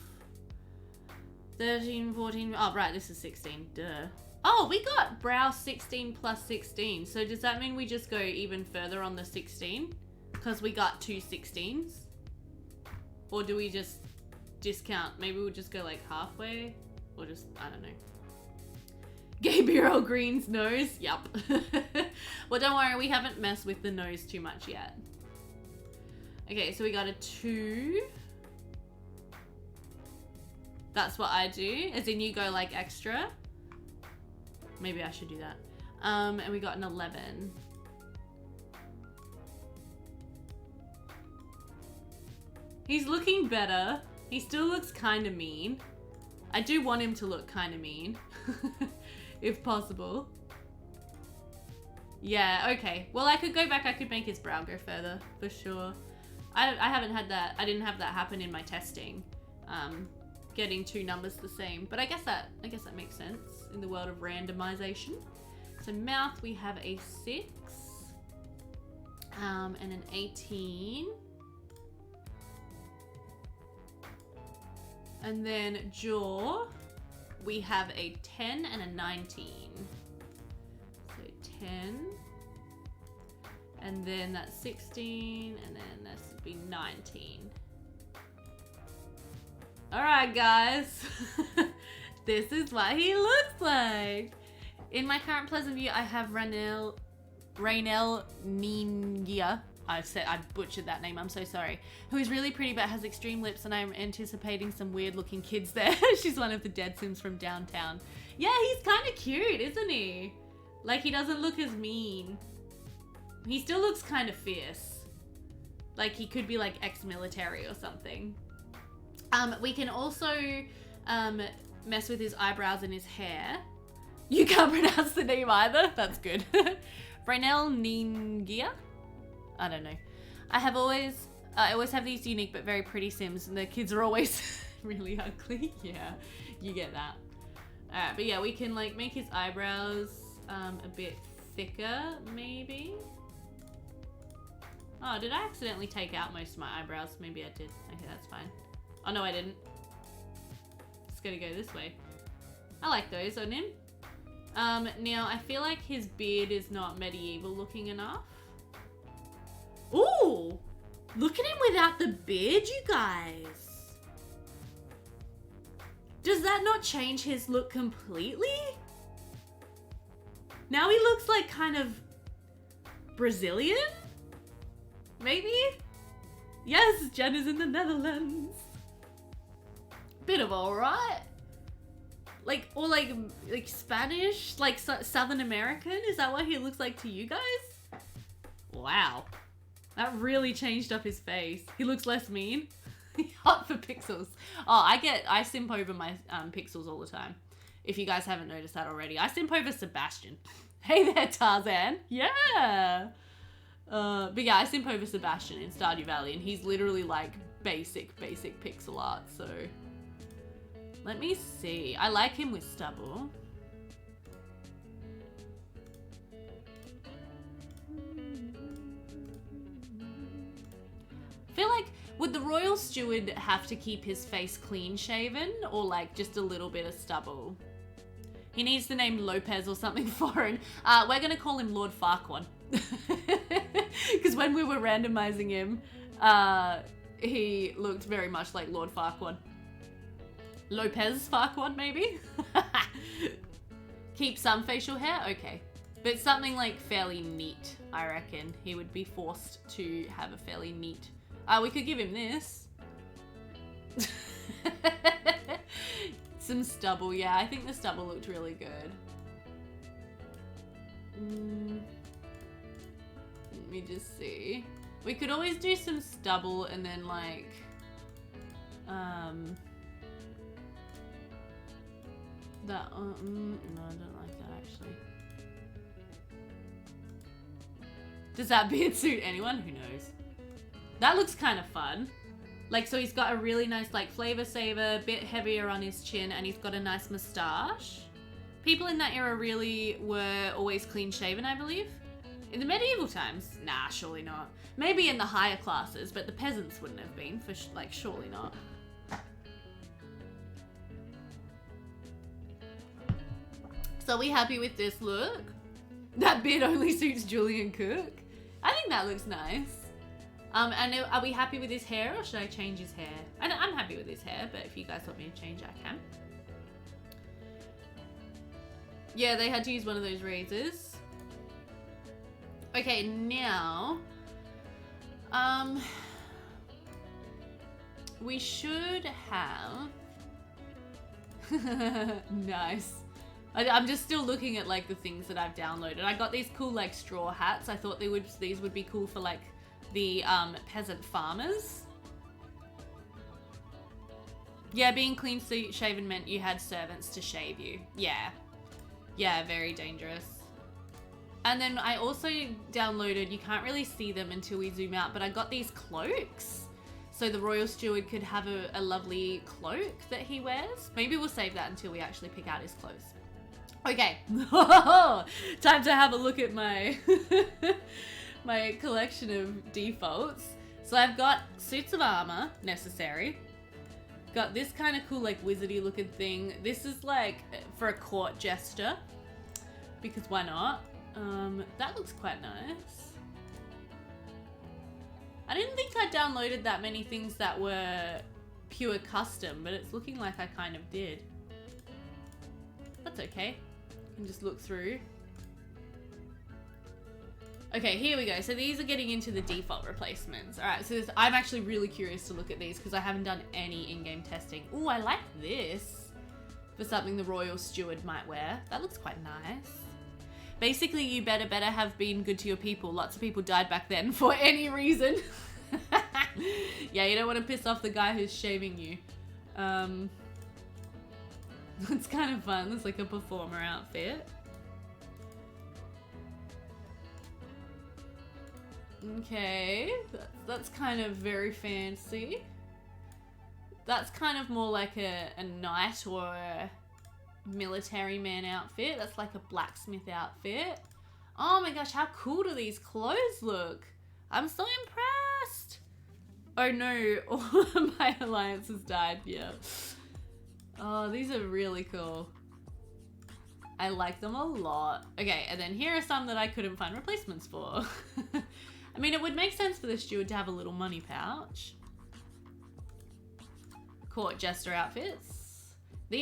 13, 14. Oh, right, this is 16. Duh. Oh, we got brow 16 plus 16. So does that mean we just go even further on the 16? Because we got 2 16s? Or do we just discount? Maybe we'll just go like halfway? Or just, I don't know. Gabriel Green's nose? Yup. Well, don't worry, we haven't messed with the nose too much yet. Okay, so we got a 2. That's what I do. As in you go like extra. Maybe I should do that. And we got an 11. He's looking better. He still looks kind of mean. I do want him to look kind of mean. If possible. Yeah, okay. Well, I could go back. I could make his brow go further, for sure. I haven't had that. I didn't have that happen in my testing. Getting 2 numbers the same. But I guess that makes sense in the world of randomization. So mouth, we have a 6. And an 18. And then jaw, we have a 10 and a 19. So 10. And then that's 16. And then this would be 19. Alright, guys. This is what he looks like. In my current Pleasant View, I have Raynell Ningia. I butchered that name, I'm so sorry. Who is really pretty but has extreme lips, and I'm anticipating some weird looking kids there. She's one of the dead Sims from downtown. Yeah, he's kind of cute, isn't he? Like, he doesn't look as mean. He still looks kind of fierce. Like, he could be like ex-military or something. We can also mess with his eyebrows and his hair. You can't pronounce the name either? That's good. Raynell Ningia? I don't know. I always have these unique but very pretty Sims, and the kids are always really ugly. Yeah, you get that. Alright, but yeah, we can like make his eyebrows a bit thicker, maybe. Oh, did I accidentally take out most of my eyebrows? Maybe I did. Okay, that's fine. Oh no, I didn't. It's gonna go this way. I like those on him. Now I feel like his beard is not medieval looking enough. Ooh! Look at him without the beard, you guys. Does that not change his look completely? Now he looks like kind of Brazilian? Maybe? Yes, Jen is in the Netherlands. Bit of alright. Like, or like Spanish? Like Southern American? Is that what he looks like to you guys? Wow. That really changed up his face. He looks less mean. Hot for pixels. Oh, I simp over my pixels all the time. If you guys haven't noticed that already. I simp over Sebastian. Hey there, Tarzan. Yeah. But yeah, I simp over Sebastian in Stardew Valley, and he's literally like basic pixel art, so. Let me see. I like him with stubble. I feel like, would the royal steward have to keep his face clean shaven, or like just a little bit of stubble? He needs the name Lopez or something foreign. We're gonna call him Lord Farquaad. Because when we were randomizing him, he looked very much like Lord Farquaad. Lopez Farquaad, maybe? Keep some facial hair? Okay. But something like fairly neat, I reckon. He would be forced to have a fairly neat... we could give him this. Some stubble, yeah. I think the stubble looked really good. Let me just see. We could always do some stubble and then like, no, I don't like that actually. Does that beard suit anyone? Who knows? That looks kind of fun. Like, so he's got a really nice like flavor saver, bit heavier on his chin, and he's got a nice moustache. People in that era really were always clean shaven, I believe. In the medieval times? Nah, surely not. Maybe in the higher classes, but the peasants wouldn't have been, for like, surely not. So are we happy with this look? That beard only suits Julian Cook. I think that looks nice. And are we happy with his hair, or should I change his hair? I'm happy with his hair, but if you guys want me to change, I can. Yeah, they had to use one of those razors. Okay, now, we should have, nice. I'm just still looking at like the things that I've downloaded. I got these cool like straw hats. I thought these would be cool for like the peasant farmers. Yeah, being clean shaven meant you had servants to shave you. Yeah. Yeah, very dangerous. And then I also downloaded, you can't really see them until we zoom out, but I got these cloaks. So the royal steward could have a lovely cloak that he wears. Maybe we'll save that until we actually pick out his clothes. Okay, time to have a look at my my collection of defaults. So I've got suits of armor, necessary. Got this kind of cool like wizardy looking thing. This is like for a court jester, because why not? That looks quite nice. I didn't think I downloaded that many things that were pure custom, but it's looking like I kind of did. That's okay. I can just look through. Okay, here we go. So these are getting into the default replacements. All right, so I'm actually really curious to look at these because I haven't done any in-game testing. Ooh, I like this for something the royal steward might wear. That looks quite nice. Basically, you better have been good to your people. Lots of people died back then for any reason. Yeah, you don't want to piss off the guy who's shaving you. It's kind of fun. It's like a performer outfit. Okay, that's kind of very fancy. That's kind of more like a knight or a military man outfit. That's like a blacksmith outfit. Oh my gosh, how cool do these clothes look? I'm so impressed. Oh no, all of my alliances died, yeah. Oh, these are really cool. I like them a lot. Okay, and then here are some that I couldn't find replacements for. I mean, it would make sense for the steward to have a little money pouch. Court jester outfits.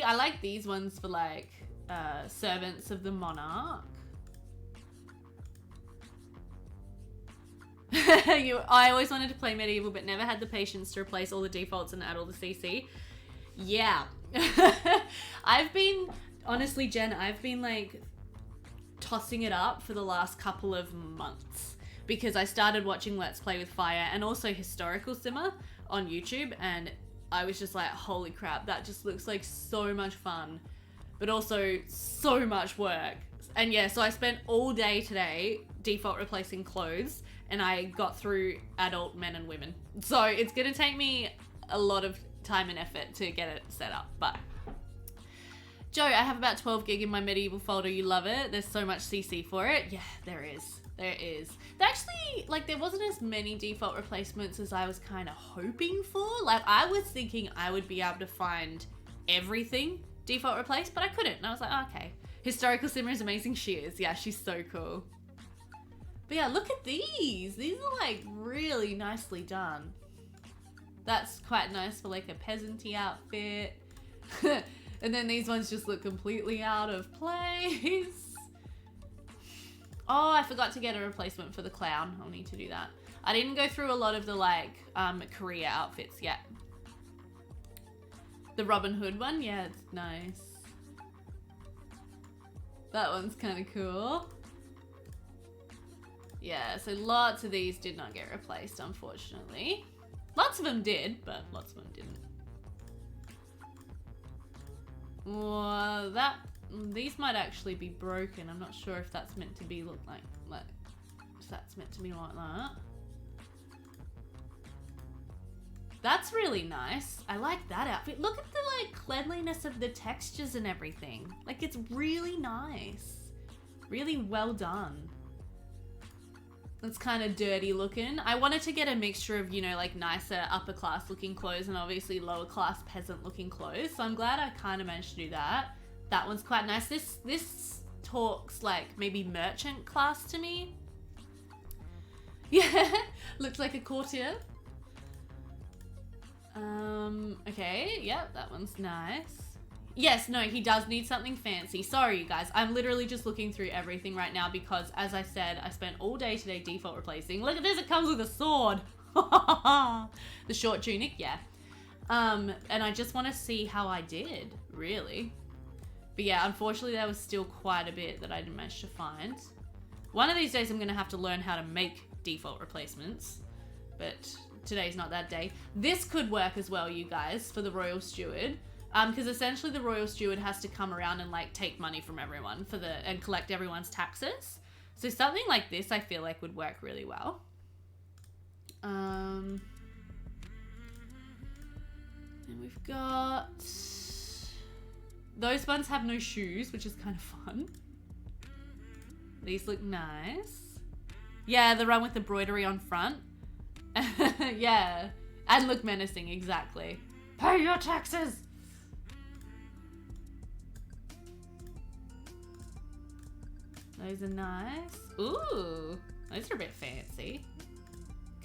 I like these ones for like servants of the monarch. I always wanted to play medieval but never had the patience to replace all the defaults and add all the CC. Yeah. Honestly, Jen, I've been like tossing it up for the last couple of months because I started watching Let's Play with Fire and also Historical Simmer on YouTube, and I was just like, holy crap, that just looks like so much fun, but also so much work. And yeah, so I spent all day today default replacing clothes, and I got through adult men and women. So it's gonna take me a lot of time and effort to get it set up, but Joe, I have about 12 gig in my medieval folder. You love it. There's so much CC for it. Yeah, there is. There is. Actually, like, there wasn't as many default replacements as I was kind of hoping for. Like, I was thinking I would be able to find everything default replaced, but I couldn't. And I was like, oh, okay. Historical Simmer is amazing. She is. Yeah, she's so cool. But yeah, look at these. These are, like, really nicely done. That's quite nice for, like, a peasanty outfit. And then these ones just look completely out of place. Oh, I forgot to get a replacement for the clown. I'll need to do that. I didn't go through a lot of the like career outfits yet. The Robin Hood one, yeah, it's nice. That one's kind of cool. Yeah, so lots of these did not get replaced, unfortunately. Lots of them did, but lots of them didn't. Well, these might actually be broken. I'm not sure if that's meant to be look like if that's meant to be like that. That's really nice. I like that outfit. Look at the like cleanliness of the textures and everything. Like it's really nice. Really well done. It's kind of dirty looking. I wanted to get a mixture of, you know, like nicer upper class looking clothes and obviously lower class peasant looking clothes. So I'm glad I kind of managed to do that. That one's quite nice. This talks like maybe merchant class to me. Yeah, looks like a courtier. Okay, yeah, that one's nice. Yes, no, he does need something fancy. Sorry, you guys. I'm literally just looking through everything right now because, as I said, I spent all day today default replacing. Look at this, it comes with a sword. The short tunic, yeah. And I just want to see how I did, really. But yeah, unfortunately, there was still quite a bit that I didn't manage to find. One of these days, I'm going to have to learn how to make default replacements. But today's not that day. This could work as well, you guys, for the Royal Steward. Because essentially the Royal Steward has to come around and like take money from everyone and collect everyone's taxes. So something like this I feel like would work really well. And we've got... Those ones have no shoes, which is kind of fun. These look nice. Yeah, the one with the embroidery on front. Yeah. And look menacing, exactly. Pay your taxes! Those are nice. Ooh, those are a bit fancy.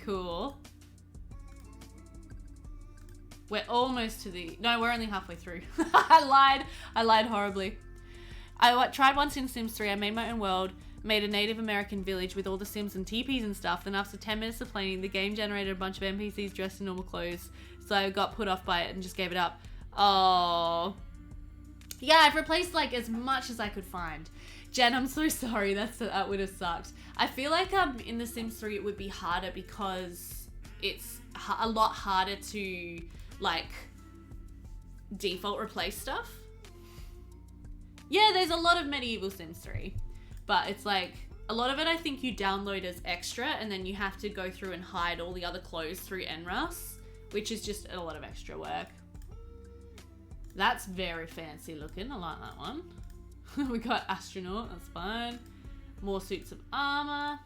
Cool. We're almost to the... No, we're only halfway through. I lied horribly. I tried once in Sims 3. I made my own world, made a Native American village with all the Sims and teepees and stuff. Then after 10 minutes of playing, the game generated a bunch of NPCs dressed in normal clothes. So I got put off by it and just gave it up. Oh. Yeah, I've replaced like as much as I could find. Jen, I'm so sorry. That would have sucked. I feel like in The Sims 3 it would be harder because it's a lot harder to like default replace stuff. Yeah, there's a lot of medieval Sims 3, but it's like a lot of it I think you download as extra and then you have to go through and hide all the other clothes through NRUS, which is just a lot of extra work. That's very fancy looking. I like that one. We got astronaut, that's fine. More suits of armor.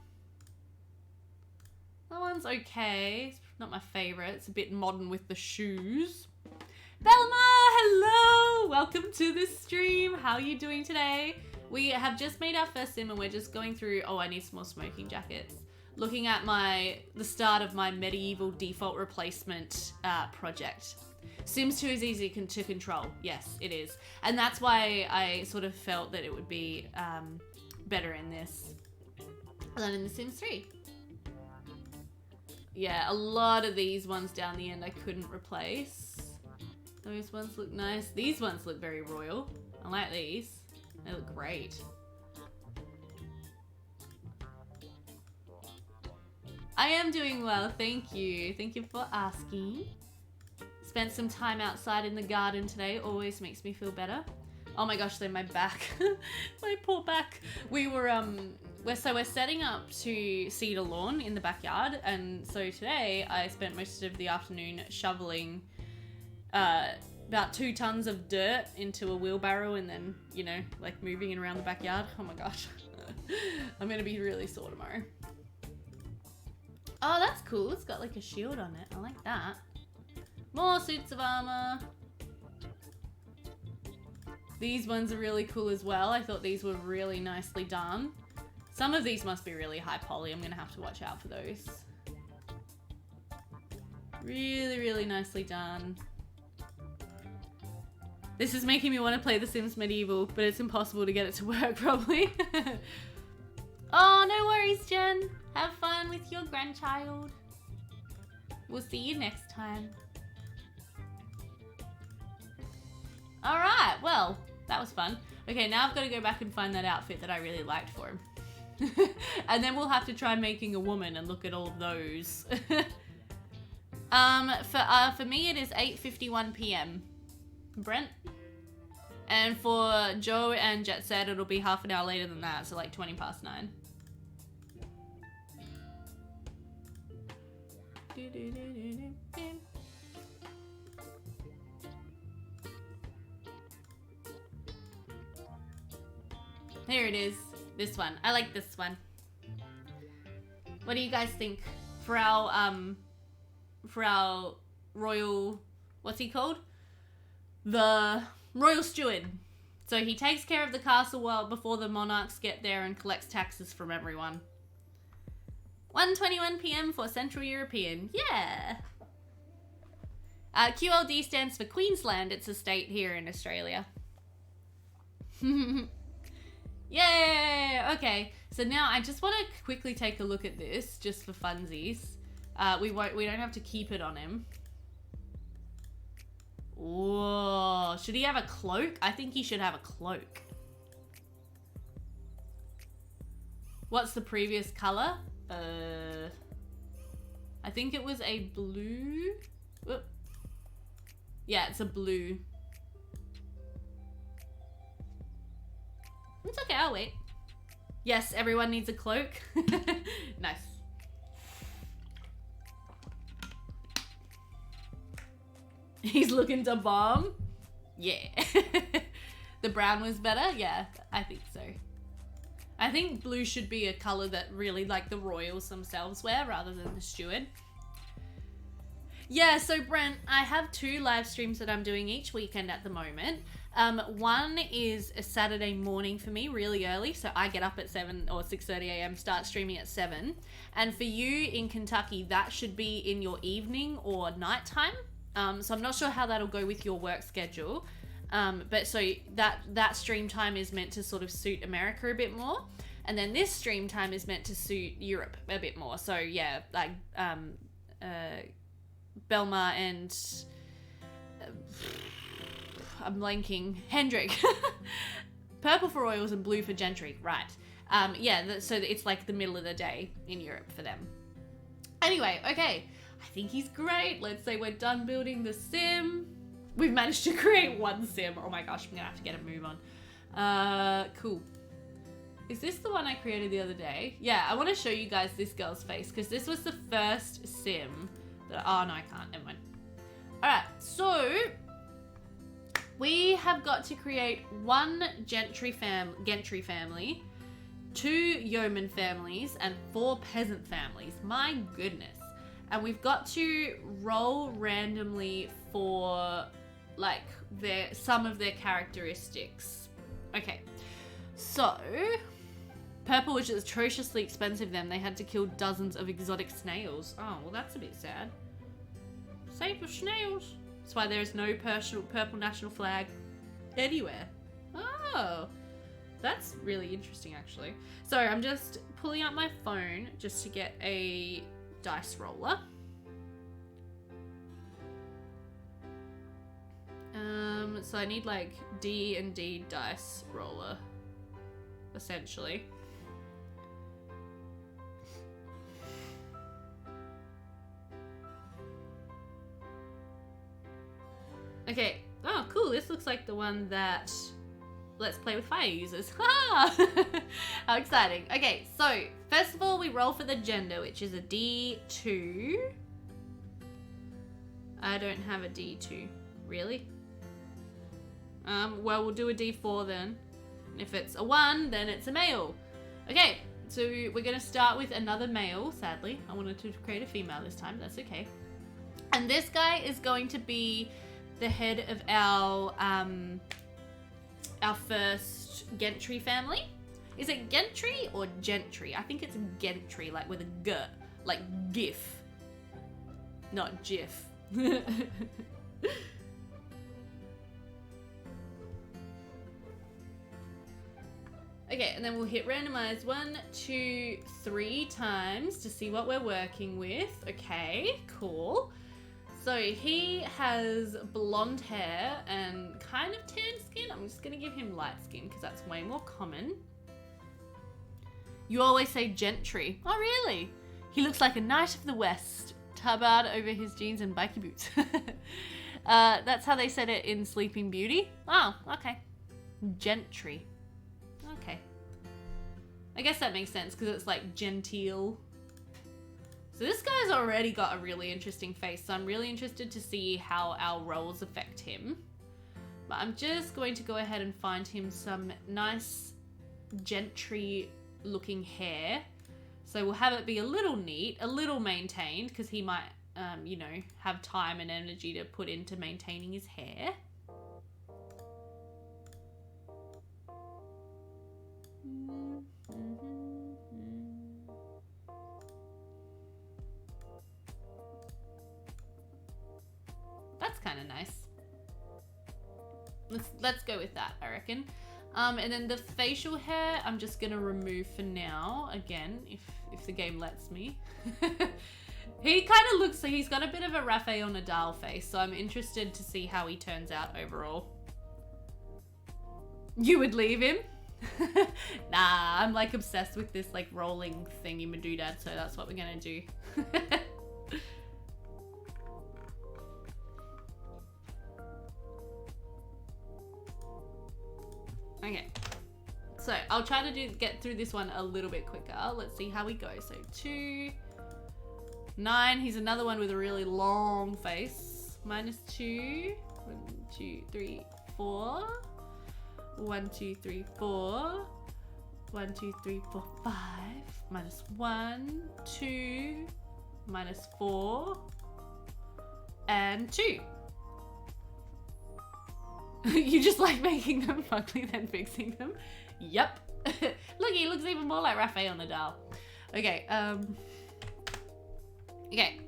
That one's okay. It's not my favorite. It's a bit modern with the shoes. Belma, hello! Welcome to the stream. How are you doing today? We have just made our first sim and we're just going through... Oh, I need some more smoking jackets. Looking at the start of my medieval default replacement project. Sims 2 is easy to control. Yes, it is. And that's why I sort of felt that it would be better in this than in The Sims 3. Yeah, a lot of these ones down the end I couldn't replace. Those ones look nice. These ones look very royal. I like these. They look great. I am doing well, thank you. Thank you for asking. Spent some time outside in the garden today. Always makes me feel better. Oh my gosh, then my back. My poor back. We're setting up to seed a lawn in the backyard. And so today I spent most of the afternoon shoveling about 2 tons of dirt into a wheelbarrow and then, you know, like moving it around the backyard. Oh my gosh. I'm going to be really sore tomorrow. Oh, that's cool. It's got like a shield on it. I like that. More suits of armor. These ones are really cool as well. I thought these were really nicely done. Some of these must be really high poly. I'm going to have to watch out for those. Really, really nicely done. This is making me want to play The Sims Medieval, but it's impossible to get it to work probably. Oh, no worries, Jen. Have fun with your grandchild. We'll see you next time. Alright, well, that was fun. Okay, now I've got to go back and find that outfit that I really liked for him. And then we'll have to try making a woman and look at all of those. For me, it is 8:51 p.m. Brent. And for Joe and Jet Set, it'll be half an hour later than that, so like 9:20. Here it is. This one. I like this one. What do you guys think for our royal, what's he called? The royal steward. So he takes care of the castle well before the monarchs get there and collects taxes from everyone. 1:21 p.m. for Central European. Yeah. QLD stands for Queensland. It's a state here in Australia. Yay! Okay, so now I just want to quickly take a look at this, just for funsies. We don't have to keep it on him. Whoa, should he have a cloak? I think he should have a cloak. What's the previous color? I think it was a blue. Whoop. Yeah, it's a blue. It's okay, I'll wait. Yes, everyone needs a cloak. Nice. He's looking to bomb? Yeah. The brown was better? Yeah, I think so. I think blue should be a color that really like the royals themselves wear rather than the steward. Yeah, so Brent, I have 2 live streams that I'm doing each weekend at the moment. One is a Saturday morning for me, really early, so I get up at 7 or 6:30 a.m, start streaming at 7. And for you in Kentucky, that should be in your evening or nighttime. So I'm not sure how that'll go with your work schedule. But so that stream time is meant to sort of suit America a bit more. And then this stream time is meant to suit Europe a bit more. So yeah, like Belma and I'm blanking. Hendrik. Purple for royals and blue for gentry. Right. Yeah, so it's like the middle of the day in Europe for them. Anyway, okay. I think he's great. Let's say we're done building the sim. We've managed to create 1 sim. Oh my gosh, I'm gonna have to get a move on. Cool. Is this the one I created the other day? Yeah, I want to show you guys this girl's face because this was the first sim that, oh no, I can't, never mind. Alright, so we have got to create 1 gentry family, 2 yeoman families, and 4 peasant families. My goodness. And we've got to roll randomly for like some of their characteristics. Okay, so purple, which is atrociously expensive, then they had to kill dozens of exotic snails. Oh, well, that's a bit sad. Save the snails. That's why there is no purple national flag anywhere. Oh, that's really interesting, actually. So I'm just pulling out my phone just to get a dice roller. So I need like D and D dice roller, essentially. Okay. Oh, cool. This looks like the one that Let's Play with Fire uses. Ha! How exciting. Okay, so first of all, we roll for the gender, which is a D2. I don't have a D2. Really? Well, we'll do a D4 then. If it's a 1, then it's a male. Okay, so we're going to start with another male, sadly. I wanted to create a female this time. That's okay. And this guy is going to be the head of our first gentry family. Is it gentry or gentry? I think it's gentry, like with a G, like GIF, not GIF. Okay, and then we'll hit randomize 1, 2, 3 times to see what we're working with. Okay, cool. So he has blonde hair and kind of tan skin. I'm just going to give him light skin because that's way more common. You always say gentry. Oh, really? He looks like a knight of the West. Tabard over his jeans and bikie boots. That's how they said it in Sleeping Beauty. Oh, okay. Gentry. Okay. I guess that makes sense because it's like genteel. So this guy's already got a really interesting face, so I'm really interested to see how our roles affect him. But I'm just going to go ahead and find him some nice gentry looking hair. So we'll have it be a little neat, a little maintained, because he might, you know, have time and energy to put into maintaining his hair. That's kind of nice. Let's go with that, I reckon. And then the facial hair, I'm just gonna remove for now. Again, if the game lets me. He kind of looks like he's got a bit of a Rafael Nadal face, so I'm interested to see how he turns out overall. You would leave him? Nah, I'm like obsessed with this like rolling thingy madoodad, so that's what we're gonna do. Okay, so I'll try to get through this one a little bit quicker. Let's see how we go. So 2, 9. He's another one with a really long face. -2. 1, 2, 3, 4. 1, 2, 3, 4. 1, 2, 3, 4, 5. -1, 2, -4, and 2. You just like making them ugly, then fixing them? Yep. Look, he looks even more like Rafael Nadal. Okay, okay.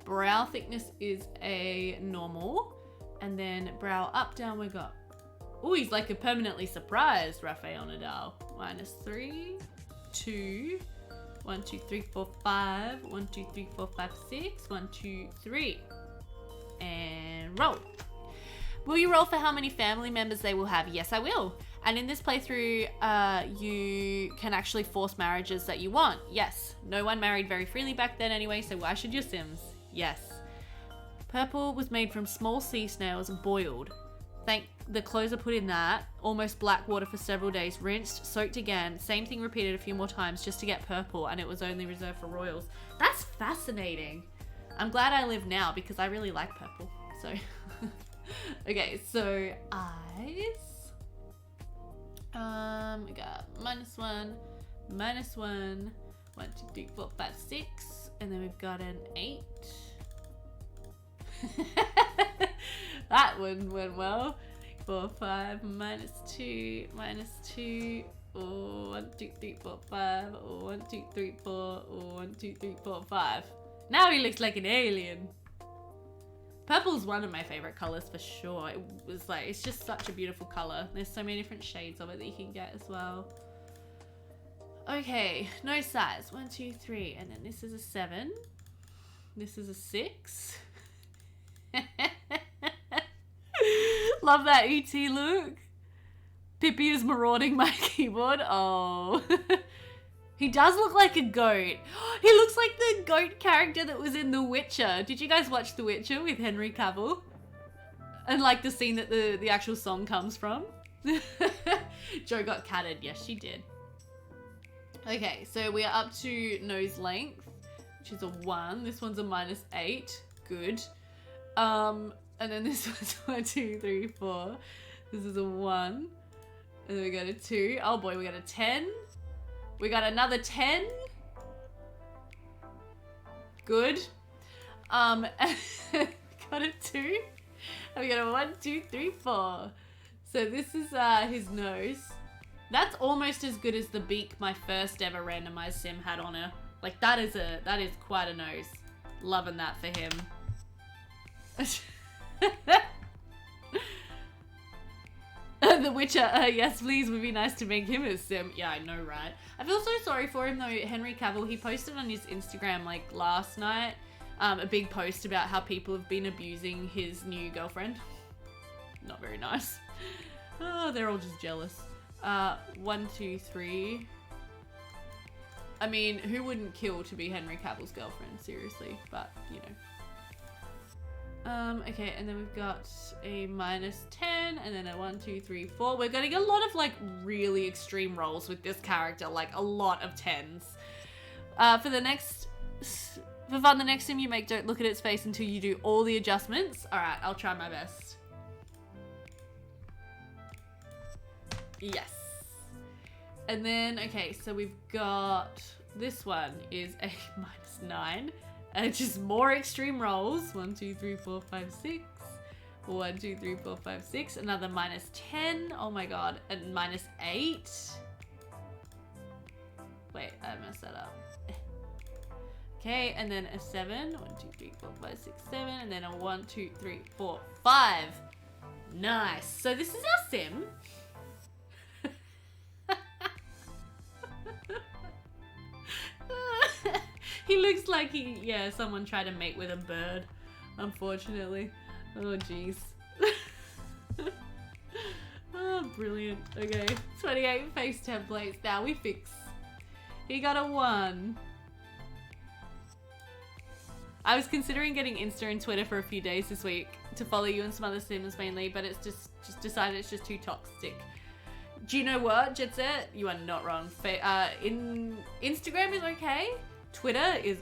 Brow thickness is a normal. And then brow up, down we go. Oh, he's like a permanently surprised Rafael Nadal. -3, 2, 1, 2, 3, 4, 5. 1, 2, 3, 4, 5, 6. 1, 2, 3. And roll. Will you roll for how many family members they will have? Yes, I will. And in this playthrough, you can actually force marriages that you want. Yes. No one married very freely back then anyway, so why should your Sims? Yes. Purple was made from small sea snails boiled. Thank the closer put in that. Almost black water for several days. Rinsed, soaked again. Same thing repeated a few more times just to get purple, and it was only reserved for royals. That's fascinating. I'm glad I live now because I really like purple. So... Okay, so eyes. We got -1, -1, 1, 2, 3, 4, 5, 6, and then we've got an 8. That one went well. 4, 5, -2, -2. Oh, 1, 2, 3, 4, 5. Oh, 1, 2, 3, 4. Oh, 1, 2, 3, 4, 5. Now he looks like an alien. Purple's one of my favorite colors for sure. It was like, it's just such a beautiful color. There's so many different shades of it that you can get as well. Okay, nose size. 1, 2, 3. And then this is a 7. This is a 6. Love that ET look. Pippi is marauding my keyboard. Oh. He does look like a goat. He looks like the goat character that was in The Witcher. Did you guys watch The Witcher with Henry Cavill? And like the scene that the actual song comes from? Jo got catted. Yes, she did. Okay, so we are up to nose length, which is a 1. This one's a -8. Good. And then this one's 1, 2, 3, 4. This is a 1. And then we got a 2. Oh boy, we got a 10. We got another 10. Good. Got a 2. And we got a 1, 2, 3, 4. So this is his nose. That's almost as good as the beak my first ever randomized sim had on her. Like that is quite a nose. Loving that for him. The Witcher, yes please, would be nice to make him a sim. Yeah, I know, right? I feel so sorry for him though. Henry Cavill, he posted on his Instagram like last night a big post about how people have been abusing his new girlfriend. Not very nice. Oh, they're all just jealous. 1, 2, 3. I mean, who wouldn't kill to be Henry Cavill's girlfriend? Seriously, but you know. Okay, and then we've got a -10, and then a 1, 2, 3, 4. We're getting a lot of like really extreme rolls with this character, like a lot of 10s. For fun, the next sim you make, don't look at its face until you do all the adjustments. All right, I'll try my best. Yes. And then, okay, so we've got, this one is a -9. And just more extreme rolls. 1, 2, 3, 4, 5, 6. 1, 2, 3, 4, 5, 6. Another -10. Oh my god. And -8. Wait, I messed that up. Okay, and then a 7. 1, 2, 3, 4, 5, 6, 7. And then a 1, 2, 3, 4, 5. Nice. So this is our sim. He looks like someone tried to mate with a bird, unfortunately. Oh, jeez. Oh, brilliant. Okay, 28 face templates. Now we fix. He got a 1. I was considering getting Insta and Twitter for a few days this week to follow you and some other sims mainly, but it's just decided it's just too toxic. Do you know what, Jet Set? You are not wrong. Instagram is okay. Twitter is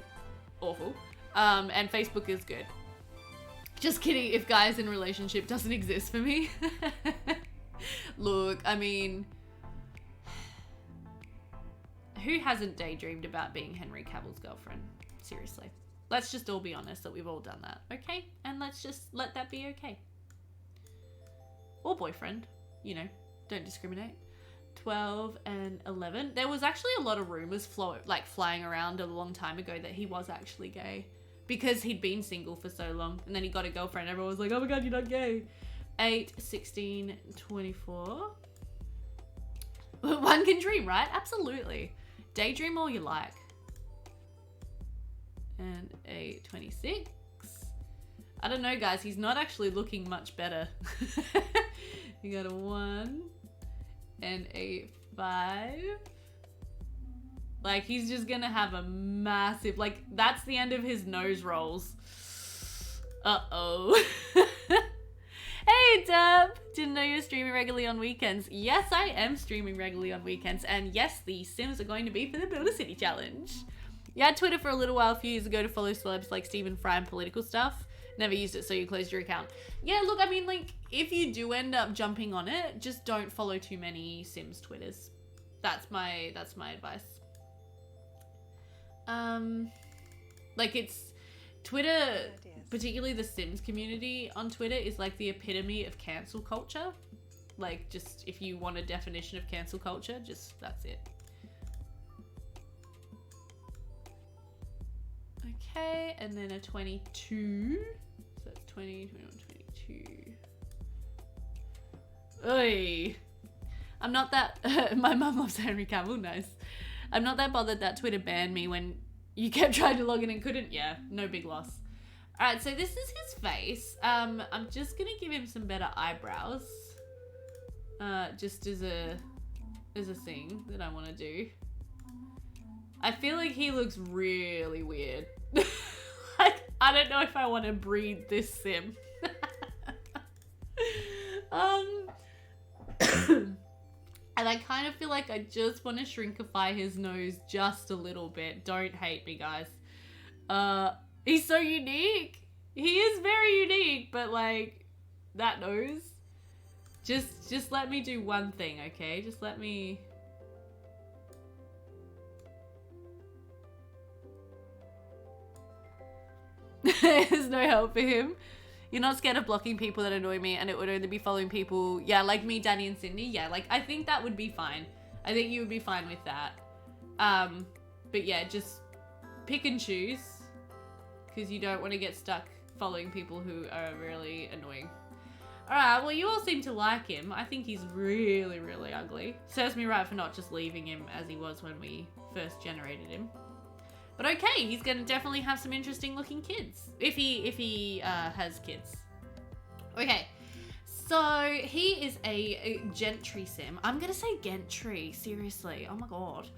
awful. And Facebook is good. Just kidding, if guys in relationship doesn't exist for me. Look, I mean, who hasn't daydreamed about being Henry Cavill's girlfriend? Seriously. Let's just all be honest that we've all done that, okay? And let's just let that be okay. Or boyfriend, you know, don't discriminate. 12 and 11. There was actually a lot of rumors flying around a long time ago that he was actually gay because he'd been single for so long, and then he got a girlfriend. Everyone was like, oh my god, you're not gay. 8, 16, 24. One can dream, right? Absolutely. Daydream all you like. And a 26. I don't know, guys. He's not actually looking much better. You got a 1. And a 5. Like, he's just gonna have a massive, like, that's the end of his nose rolls. Uh-oh. Hey, Deb! Didn't know you were streaming regularly on weekends. Yes, I am streaming regularly on weekends. And yes, the Sims are going to be for the Build a City Challenge. You had Twitter for a little while a few years ago to follow celebs like Stephen Fry and political stuff. Never used it, so you closed your account. Yeah, look, I mean, like, if you do end up jumping on it, just don't follow too many Sims Twitters. That's my advice. Like, it's Twitter, particularly the Sims community on Twitter, is like the epitome of cancel culture. Like, just if you want a definition of cancel culture, just that's it. Okay, and then a 22. So that's 20, 21, 22. Oy. I'm not that... my mum loves Henry Cavill, nice. I'm not that bothered that Twitter banned me when you kept trying to log in and couldn't. Yeah, no big loss. Alright, so this is his face. I'm just gonna give him some better eyebrows. Just as a thing that I want to do. I feel like he looks really weird. Like, I don't know if I want to breed this sim. And I kind of feel like I just want to shrinkify his nose just a little bit. Don't hate me, guys. He's so unique. He is very unique, but like, that nose. Just let me do one thing, okay? Just let me... There's no help for him. You're not scared of blocking people that annoy me, and it would only be following people, yeah, like me, Danny, and Sydney. Yeah, like, I think that would be fine. I think you would be fine with that. But yeah, just pick and choose, because you don't want to get stuck following people who are really annoying. Alright, well, you all seem to like him. I think he's really, really ugly. Serves me right for not just leaving him as he was when we first generated him. But okay, he's gonna definitely have some interesting looking kids. If he has kids. Okay, so he is a gentry sim. I'm gonna say gentry, seriously. Oh my god.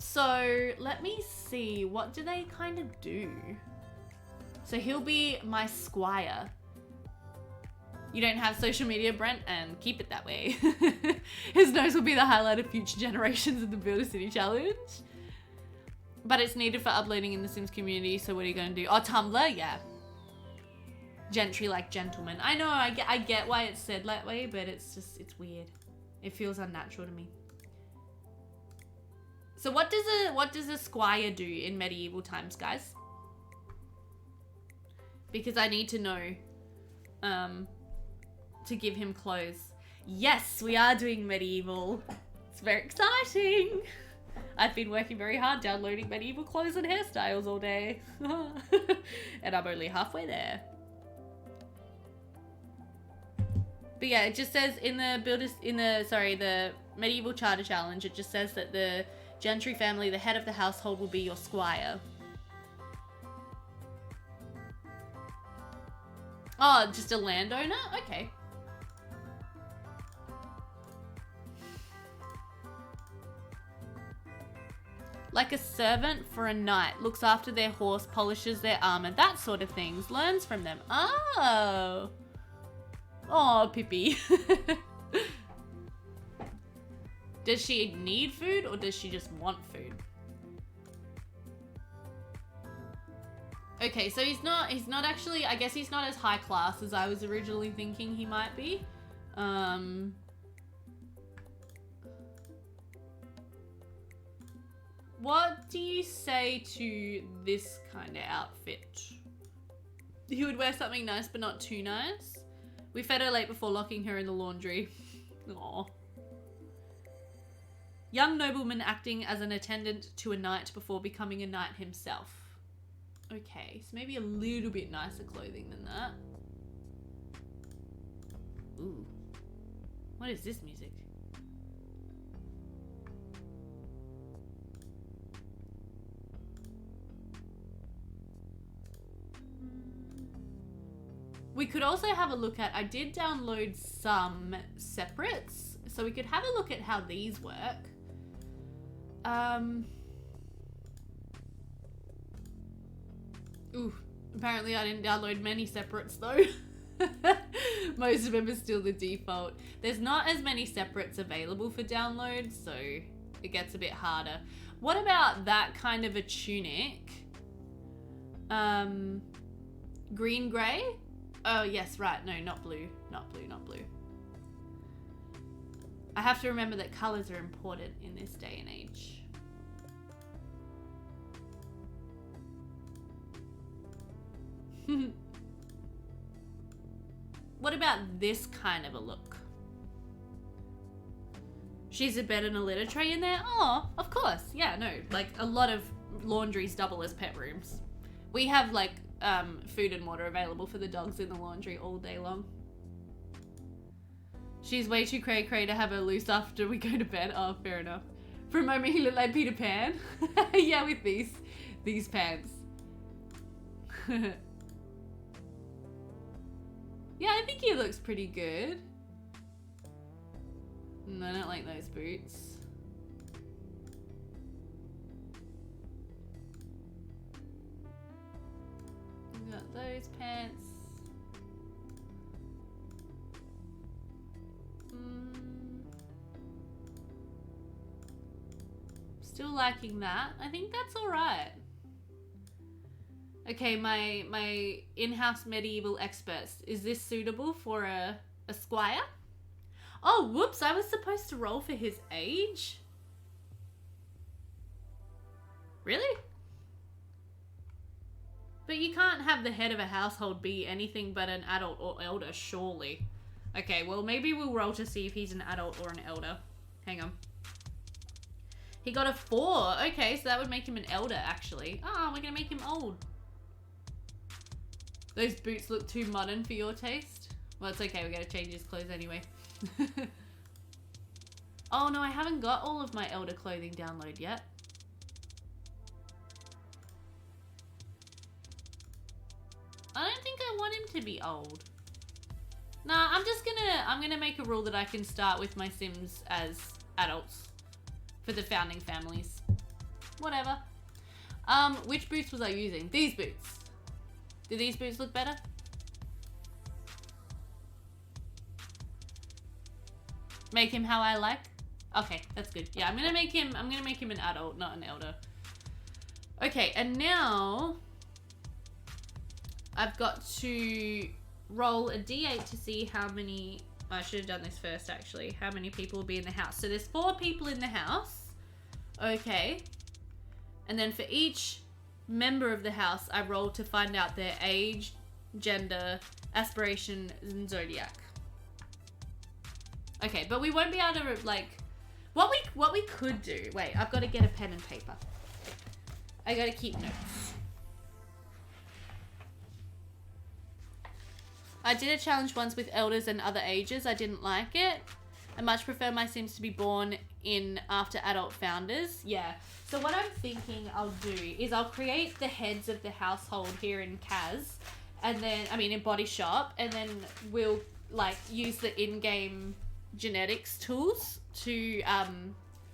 So let me see, what do they kind of do? So he'll be my squire. You don't have social media, Brent, and keep it that way. His nose will be the highlight of future generations of the Builder City Challenge. But it's needed for uploading in the Sims community, so what are you going to do? Oh, Tumblr? Yeah. Gentry like gentlemen. I know, I get why it's said that way, but it's weird. It feels unnatural to me. So what does a squire do in medieval times, guys? Because I need to know to give him clothes. Yes, we are doing medieval. It's very exciting. I've been working very hard downloading medieval clothes and hairstyles all day. And I'm only halfway there. But yeah, it just says in the medieval charter challenge, it just says that the gentry family, the head of the household, will be your squire. Oh, just a landowner? Okay. Like a servant for a knight, looks after their horse, polishes their armor, that sort of things, learns from them. Oh. Oh, Pippi. Does she need food or does she just want food? Okay, so he's not actually, I guess he's not as high class as I was originally thinking he might be. What do you say to this kind of outfit? He would wear something nice but not too nice. We fed her late before locking her in the laundry. Aww. Young nobleman acting as an attendant to a knight before becoming a knight himself. Okay, so maybe a little bit nicer clothing than that. Ooh. What is this music? We could also have a look at, I did download some separates, so we could have a look at how these work. Ooh, apparently I didn't download many separates though. Most of them are still the default. There's not as many separates available for download, so it gets a bit harder. What about that kind of a tunic? Green gray? Oh, yes, right. No, not blue. Not blue, not blue. I have to remember that colors are important in this day and age. What about this kind of a look? She's a bed and a litter tray in there? Oh, of course. Yeah, no. Like, a lot of laundries double as pet rooms. We have, like, food and water available for the dogs in the laundry all day long. She's way too cray-cray to have her loose after we go to bed. Oh, fair enough. For a moment, he looked like Peter Pan. Yeah, with these pants. Yeah, I think he looks pretty good. No, I don't like those boots. We got those pants. Still liking that. I think that's all right. Okay, my in-house medieval experts. Is this suitable for a squire? Oh, whoops, I was supposed to roll for his age? Really? But you can't have the head of a household be anything but an adult or elder, surely. Okay, well, maybe we'll roll to see if he's an adult or an elder. Hang on. He got a 4. Okay, so that would make him an elder, actually. Ah, we're gonna make him old. Those boots look too modern for your taste. Well, it's okay. We gotta change his clothes anyway. Oh, no, I haven't got all of my elder clothing download yet. I don't think I want him to be old. Nah, I'm gonna make a rule that I can start with my Sims as adults for the founding families. whatever. Which boots was I using? These boots. Do these boots look better? Make him how I like? Okay, that's good. Yeah, I'm gonna make him an adult, not an elder. Okay, and now I've got to roll a d8 to see how many, I should have done this first actually, how many people will be in the house. So there's 4 people in the house. Okay. And then for each member of the house, I roll to find out their age, gender, aspiration, and zodiac. Okay, but we won't be able to, like, what we could do. Wait, I've got to get a pen and paper. I got to keep notes. I did a challenge once with elders and other ages. I didn't like it. I much prefer my Sims to be born in after adult founders. Yeah. So what I'm thinking I'll do is I'll create the heads of the household here in Kaz, and then, I mean, in BodyShop, and then we'll, like, use the in-game genetics tools to,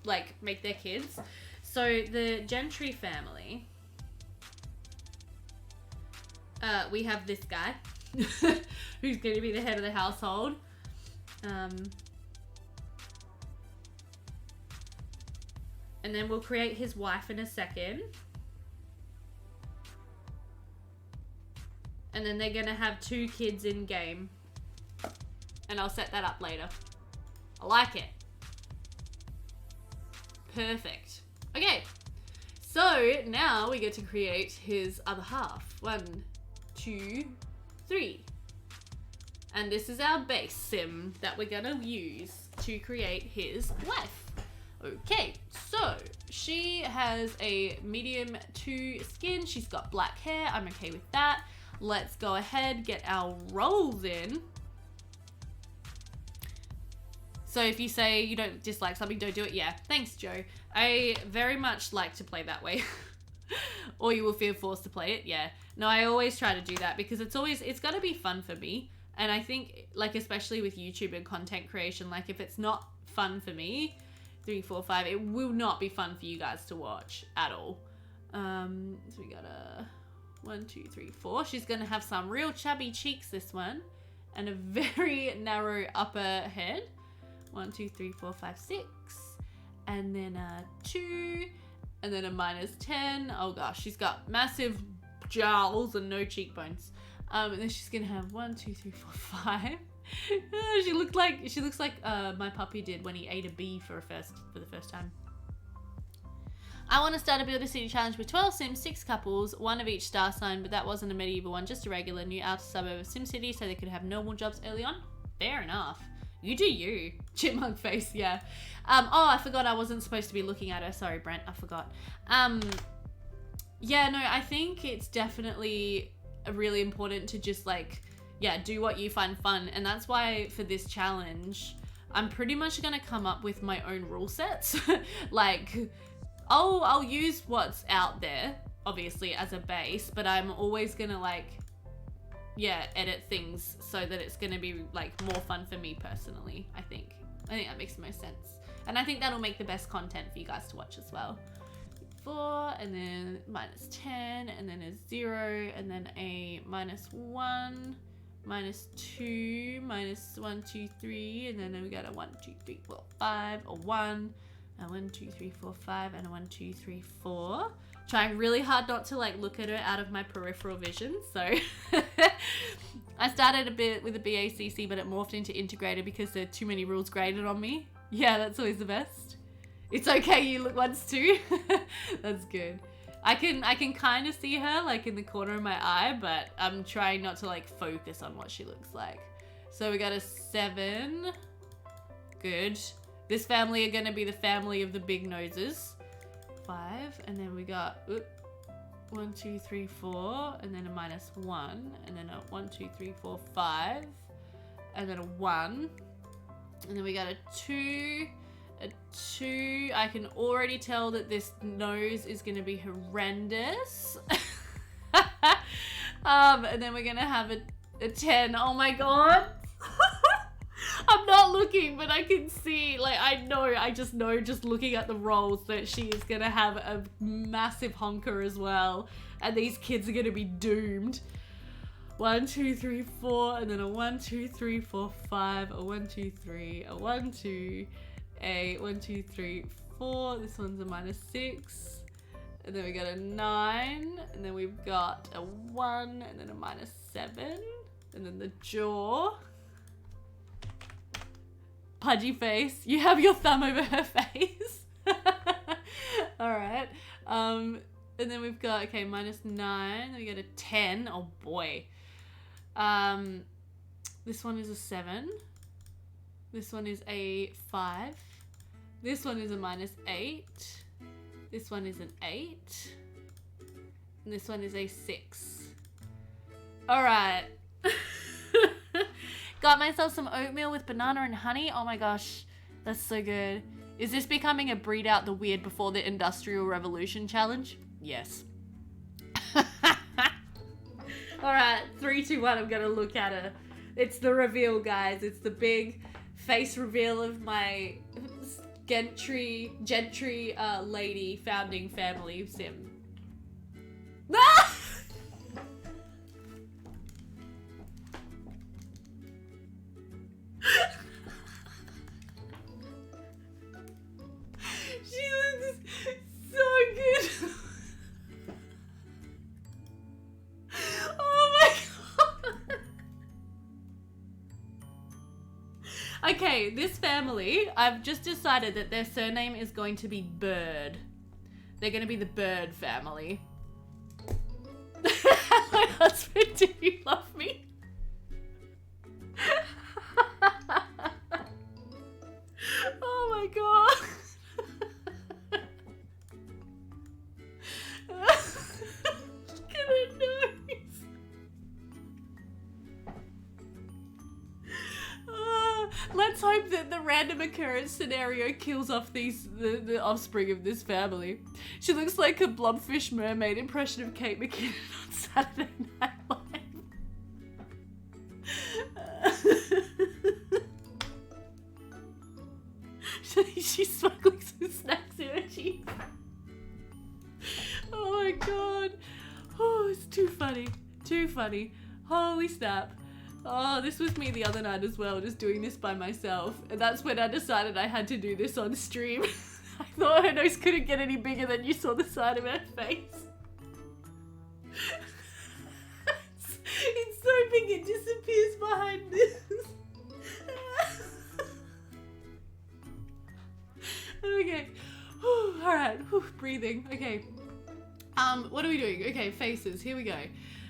like, make their kids. So the Gentry family, we have this guy who's going to be the head of the household. And then we'll create his wife in a second. And then they're gonna have 2 kids in game. And I'll set that up later. I like it. Perfect. Okay. So now we get to create his other half. 1, 2, 3. And this is our base sim that we're gonna use to create his wife. Okay, so she has a medium 2 skin. She's got black hair. I'm okay with that. Let's go ahead, get our roles in. So if you say you don't dislike something, don't do it. Yeah, thanks, Joe. I very much like to play that way. Or you will feel forced to play it. Yeah. No, I always try to do that because it's got to be fun for me. And I think, like, especially with YouTube and content creation, like, if it's not fun for me, 3, 4, 5, it will not be fun for you guys to watch at all. So we got a 1, 2, 3, 4. She's gonna have some real chubby cheeks, this one, and a very narrow upper head. 1, 2, 3, 4, 5, 6, and then a 2, and then a -10. Oh gosh, she's got massive jowls and no cheekbones. And then she's gonna have 1, 2, 3, 4, 5. She looks like my puppy did when he ate a bee for the first time. I want to start a Build a City challenge with 12 Sims, 6 couples, 1 of each star sign, but that wasn't a medieval one, just a regular new outer suburb of SimCity so they could have normal jobs early on. Fair enough. You do you. Chipmunk face, yeah. Oh, I forgot I wasn't supposed to be looking at her. Sorry, Brent, I forgot. Yeah, no, I think it's definitely really important to just, like, yeah, do what you find fun. And that's why for this challenge, I'm pretty much gonna come up with my own rule sets. Like, I'll use what's out there, obviously, as a base, but I'm always gonna, like, yeah, edit things so that it's gonna be, like, more fun for me personally, I think that makes the most sense. And I think that'll make the best content for you guys to watch as well. 4, and then -10, and then a 0, and then a -1, -2, -1, 2, 3, and then we got a 1, 2, 3, 4, 5, a 1, a 1, 2, 3, 4, 5, and a 1, 2, 3, 4. Trying really hard not to, like, look at her out of my peripheral vision, so I started a bit with a BACC, but it morphed into integrated because there are too many rules graded on me. Yeah, that's always the best. It's okay, you look once too. That's good. I can kind of see her, like, in the corner of my eye, but I'm trying not to, like, focus on what she looks like. So we got a 7. Good. This family are gonna be the family of the big noses. 5, and then we got 1, 2, 3, 4, and then a -1, and then a 1, 2, 3, 4, 5, and then a 1, and then we got a 2. A 2. I can already tell that this nose is going to be horrendous. And then we're going to have a 10. Oh my god. I'm not looking, but I can see, like, I just know just looking at the rolls that she is gonna have a massive honker as well. And these kids are gonna be doomed. 1, 2, 3, 4, and then a 1, 2, 3, 4, 5, a 1, 2, 3, a 1, 2, a 1, 2, 3, 4. This one's a -6. And then we got a 9, and then we've got a 1, and then a -7, and then the jaw. Pudgy face. You have your thumb over her face. Alright. And then we've got, okay, -9, then we get a 10. Oh boy. This one is a 7. This one is a 5. This one is a -8. This one is an 8. And this one is a 6. Alright. Got myself some oatmeal with banana and honey. Oh my gosh, that's so good. Is this becoming a breed out the weird before the Industrial Revolution challenge? Yes. Alright, 3, 2, 1, I'm gonna look at her. It's the reveal, guys. It's the big face reveal of my gentry lady founding family sim. Ah! She looks so good. Oh my god. Okay, this family, I've just decided that their surname is going to be Bird. They're going to be the Bird family. My husband, do you love me? Oh my god. Look at her nose. Let's hope that the random occurrence scenario kills off the offspring of this family. She looks like a blobfish mermaid impression of Kate McKinnon on Saturday Night Live. She's smuggling some snacks in her cheeks. Oh my god. Oh, it's too funny. Too funny. Holy snap. Oh, this was me the other night as well, just doing this by myself. And that's when I decided I had to do this on stream. I thought her nose couldn't get any bigger than you saw the side of her face. It's so big it disappears behind this. Okay. Alright. Breathing. Okay. What are we doing? Okay, faces. Here we go.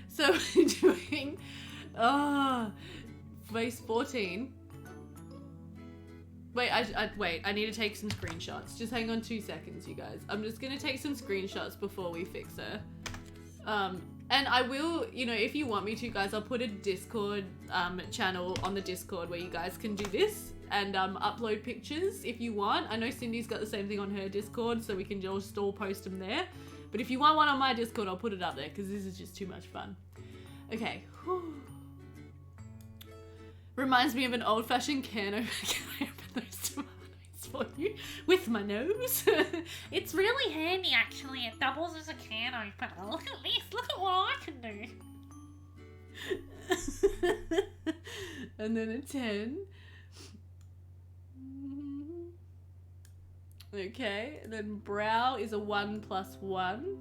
So we're doing face 14. Wait, I need to take some screenshots. Just hang on 2 seconds, you guys. I'm just gonna take some screenshots before we fix her. And I will, you know, if you want me to, guys, I'll put a Discord channel on the Discord where you guys can do this and upload pictures if you want. I know Cindy's got the same thing on her Discord, so we can just all post them there. But if you want one on my Discord, I'll put it up there because this is just too much fun. Okay. Reminds me of an old-fashioned can opener. Can I open those tomatoes for you with my nose? It's really handy, actually. It doubles as a can opener. Look at this. Look at what I can do. And then a 10. Okay, and then brow is a 1 + 1.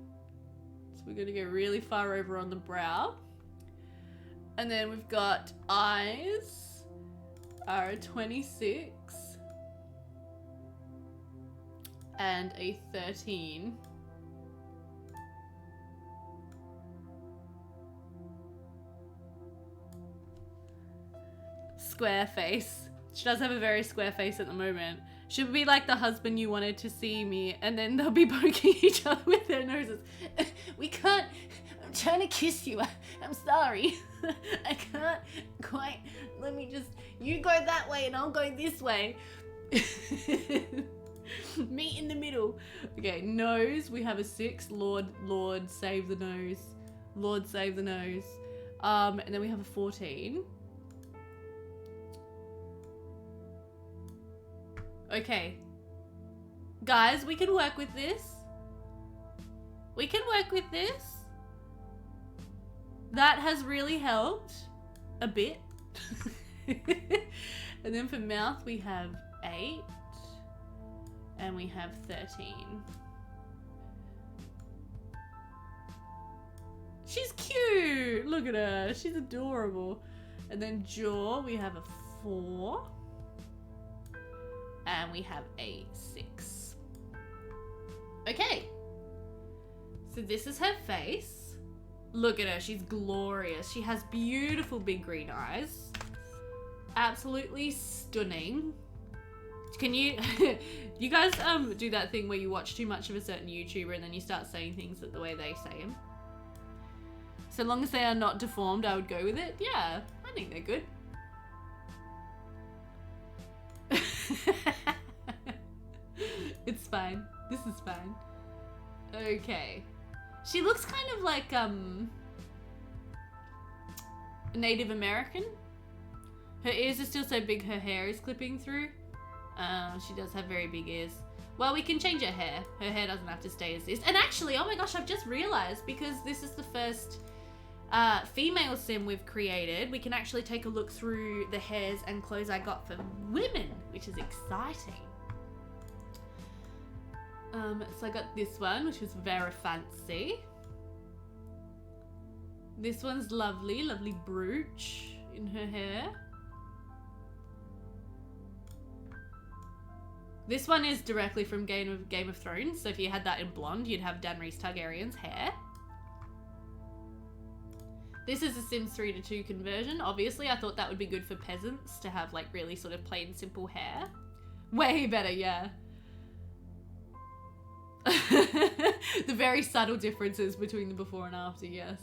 So we're gonna go really far over on the brow. And then we've got eyes are a 26 and a 13. Square face. She does have a very square face at the moment. She'll be like the husband you wanted to see me, and then they'll be poking each other with their noses. We can't. I'm trying to kiss you. I'm sorry. I can't quite. Let me just. You go that way and I'll go this way. Meet in the middle. Okay, nose. We have a 6. Lord, save the nose. Lord, save the nose. And then we have a 14. Okay. Guys, we can work with this. We can work with this. That has really helped a bit. And then for mouth, we have 8. And we have 13. She's cute. Look at her. She's adorable. And then jaw, we have a 4. And we have a 6. Okay. So this is her face. Look at her. She's glorious. She has beautiful big green eyes. Absolutely stunning. Can you you guys do that thing where you watch too much of a certain YouTuber and then you start saying things the way they say them? So long as they are not deformed, I would go with it. Yeah, I think they're good. It's fine. This is fine. Okay. She looks kind of like Native American. Her ears are still so big her hair is clipping through. She does have very big ears. Well, we can change her hair. Her hair doesn't have to stay as this. And actually, oh my gosh, I've just realized, because this is the first female sim we've created, we can actually take a look through the hairs and clothes I got for women, which is exciting. So I got this one, which was very fancy. This one's lovely, lovely brooch in her hair. This one is directly from Game of Thrones, so if you had that in blonde, you'd have Daenerys Targaryen's hair. This is a Sims 3:2 conversion. Obviously, I thought that would be good for peasants to have like really sort of plain, simple hair. Way better, yeah. The very subtle differences between the before and after, yes.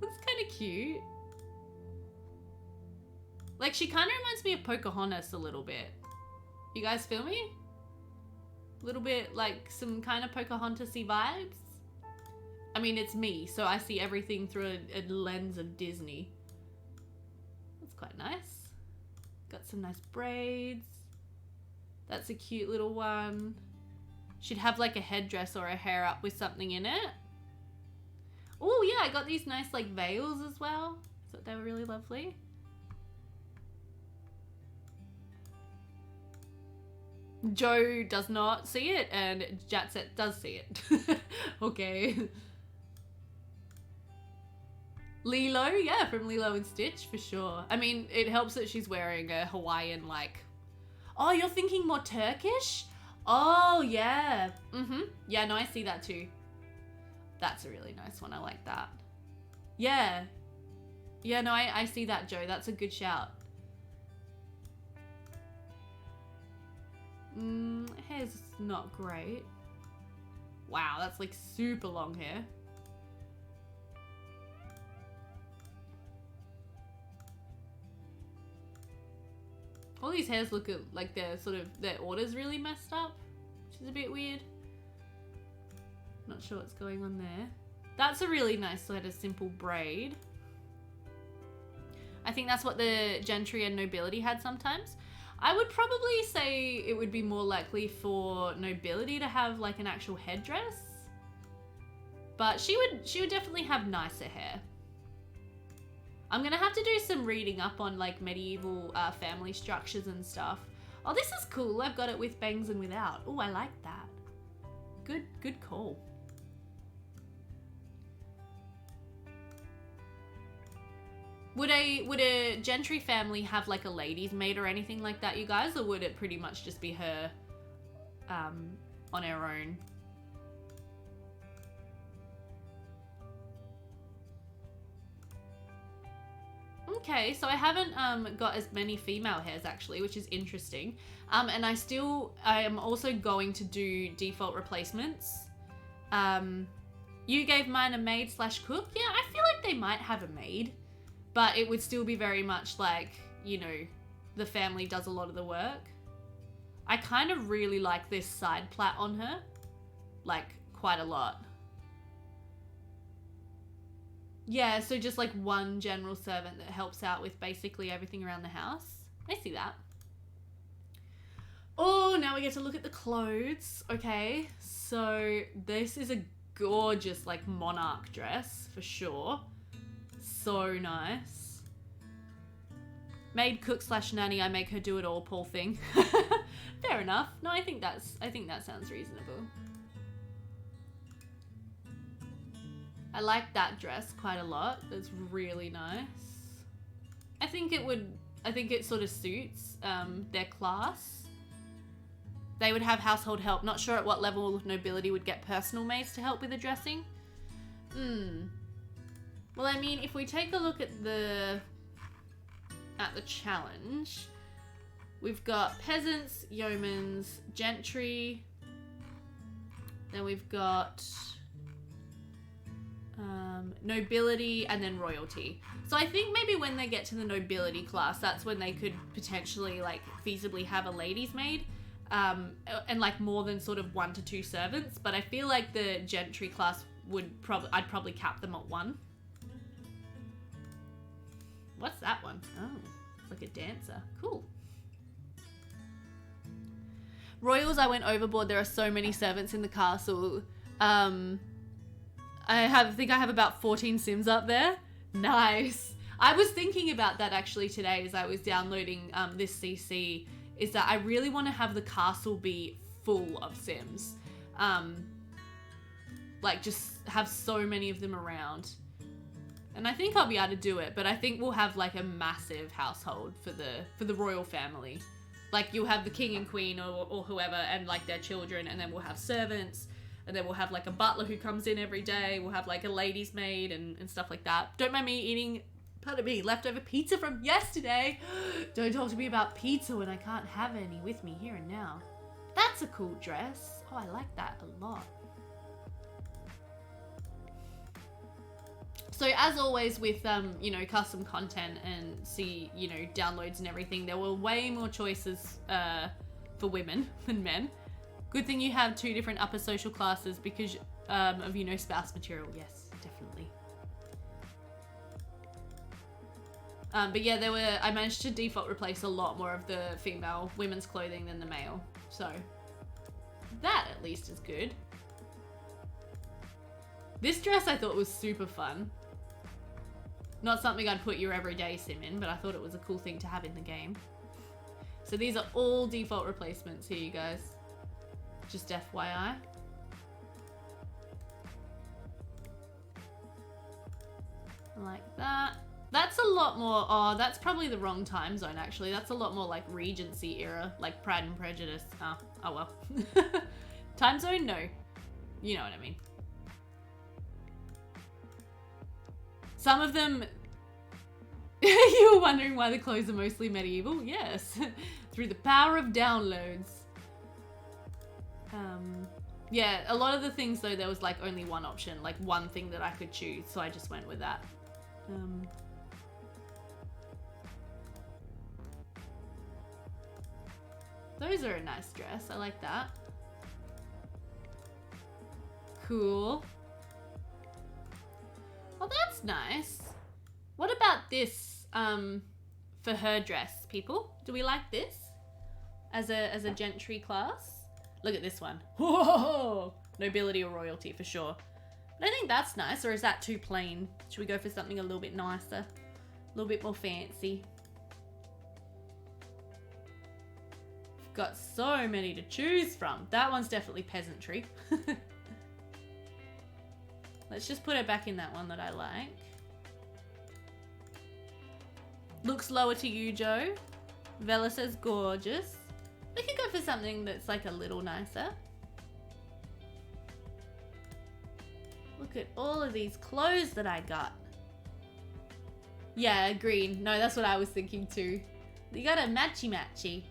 That's kind of cute. Like, she kind of reminds me of Pocahontas a little bit. You guys feel me? A little bit like some kind of Pocahontas-y vibes. I mean, it's me, so I see everything through a lens of Disney. That's quite nice. Got some nice braids. That's a cute little one. She'd have like a headdress or a hair up with something in it. Oh yeah, I got these nice like veils as well. I thought they were really lovely. Joe does not see it, and Jatset does see it. Okay. Lilo, yeah, from Lilo and Stitch, for sure. I mean, it helps that she's wearing a Hawaiian, like... Oh, you're thinking more Turkish? Oh, yeah. Mm-hmm. Yeah, no, I see that too. That's a really nice one. I like that. Yeah. Yeah, no, I see that, Joe. That's a good shout. Hair's not great. Wow, that's like super long hair. All these hairs look like they're sort of, their order's really messed up, which is a bit weird. Not sure what's going on there. That's a really nice sort of simple braid. I think that's what the gentry and nobility had sometimes. I would probably say it would be more likely for nobility to have like an actual headdress, but she would definitely have nicer hair. I'm gonna have to do some reading up on like medieval family structures and stuff. Oh, this is cool. I've got it with bangs and without. Oh, I like that. Good call. Would a gentry family have like a lady's maid or anything like that, you guys? Or would it pretty much just be her on her own? Okay, so I haven't got as many female hairs actually, which is interesting. And I am also going to do default replacements. You gave mine a maid / cook. Yeah, I feel like they might have a maid. But it would still be very much like, you know, the family does a lot of the work. I kind of really like this side plait on her. Like, quite a lot. Yeah, so just like one general servant that helps out with basically everything around the house. I see that. Oh, now we get to look at the clothes. Okay, so this is a gorgeous like monarch dress for sure. So nice. Maid, cook / nanny, I make her do it all, Paul thing. Fair enough. No, I think that sounds reasonable. I like that dress quite a lot. It's really nice. I think it sort of suits their class. They would have household help. Not sure at what level of nobility would get personal maids to help with the dressing. Well, I mean, if we take a look at the challenge, we've got peasants, yeomans, gentry. Then we've got nobility and then royalty. So I think maybe when they get to the nobility class, that's when they could potentially like feasibly have a lady's maid. And like more than sort of 1 to 2 servants, but I feel like the gentry class I'd probably cap them at 1. What's that one? Oh, it's like a dancer. Cool. Royals, I went overboard. There are so many servants in the castle. I think I have about 14 sims up there. Nice. I was thinking about that actually today as I was downloading this CC, is that I really want to have the castle be full of sims. Like just have so many of them around. And I think I'll be able to do it, but I think we'll have like a massive household for the royal family. Like you'll have the king and queen or whoever and like their children, and then we'll have servants, and then we'll have like a butler who comes in every day. We'll have like a lady's maid and stuff like that. Don't mind me eating, pardon me, leftover pizza from yesterday. Don't talk to me about pizza when I can't have any with me here and now. That's a cool dress. Oh, I like that a lot. So as always with, you know, custom content and downloads and everything, there were way more choices for women than men. Good thing you have 2 different upper social classes because of, spouse material. Yes, definitely. But yeah, I managed to default replace a lot more of the female women's clothing than the male. So that at least is good. This dress I thought was super fun. Not something I'd put your everyday sim in, but I thought it was a cool thing to have in the game. So these are all default replacements here, you guys. Just FYI. Like that. That's a lot more, oh, that's probably the wrong time zone actually. That's a lot more like Regency era, like Pride and Prejudice. Oh well. Time zone? No. You know what I mean. Some of them, you were wondering why the clothes are mostly medieval? Yes, through the power of downloads. Yeah, a lot of the things though, there was like only one option, like one thing that I could choose, so I just went with that. Those are a nice dress, I like that. Cool. Well, that's nice. What about this for her dress, people? Do we like this as a gentry class? Look at this one. Whoa! Nobility or royalty for sure. But I think that's nice, or is that too plain? Should we go for something a little bit nicer? A little bit more fancy? We've got so many to choose from. That one's definitely peasantry. Let's just put her back in that one that I like. Looks lower to you, Joe. Vela says gorgeous. We could go for something that's like a little nicer. Look at all of these clothes that I got. Yeah, green. No, that's what I was thinking too. You got a matchy-matchy.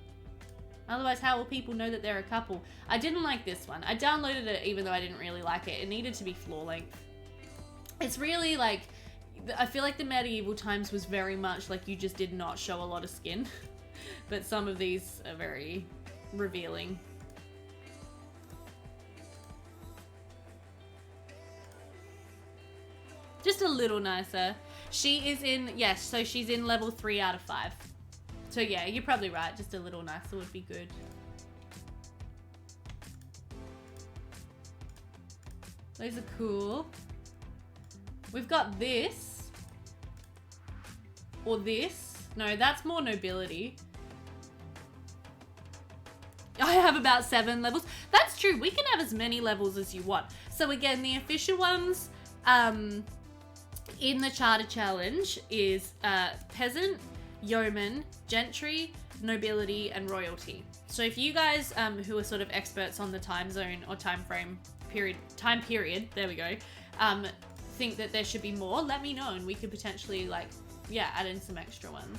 Otherwise, how will people know that they're a couple? I didn't like this one. I downloaded it even though I didn't really like it. It needed to be floor length. It's really like, I feel like the medieval times was very much like you just did not show a lot of skin. But some of these are very revealing. Just a little nicer. She is in, yes, so she's in level 3 out of 5. So yeah, you're probably right. Just a little nicer would be good. Those are cool. We've got this. Or this. No, that's more nobility. I have about 7 levels. That's true. We can have as many levels as you want. So again, the official ones in the Charter Challenge is Peasant, Yeoman, Gentry, Nobility, and Royalty. So if you guys who are sort of experts on the time zone or time period, there we go, think that there should be more, let me know and we could potentially like, yeah, add in some extra ones.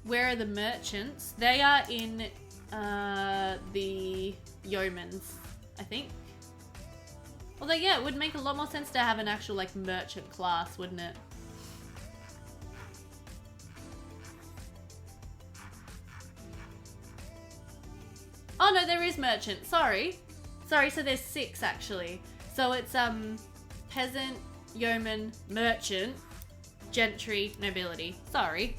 Where are the merchants? They are in the yeomans, I think. Although, yeah, it would make a lot more sense to have an actual, like, merchant class, wouldn't it? Oh, no, there is merchant. Sorry. Sorry, so there's 6, actually. So it's, peasant, yeoman, merchant, gentry, nobility. Sorry.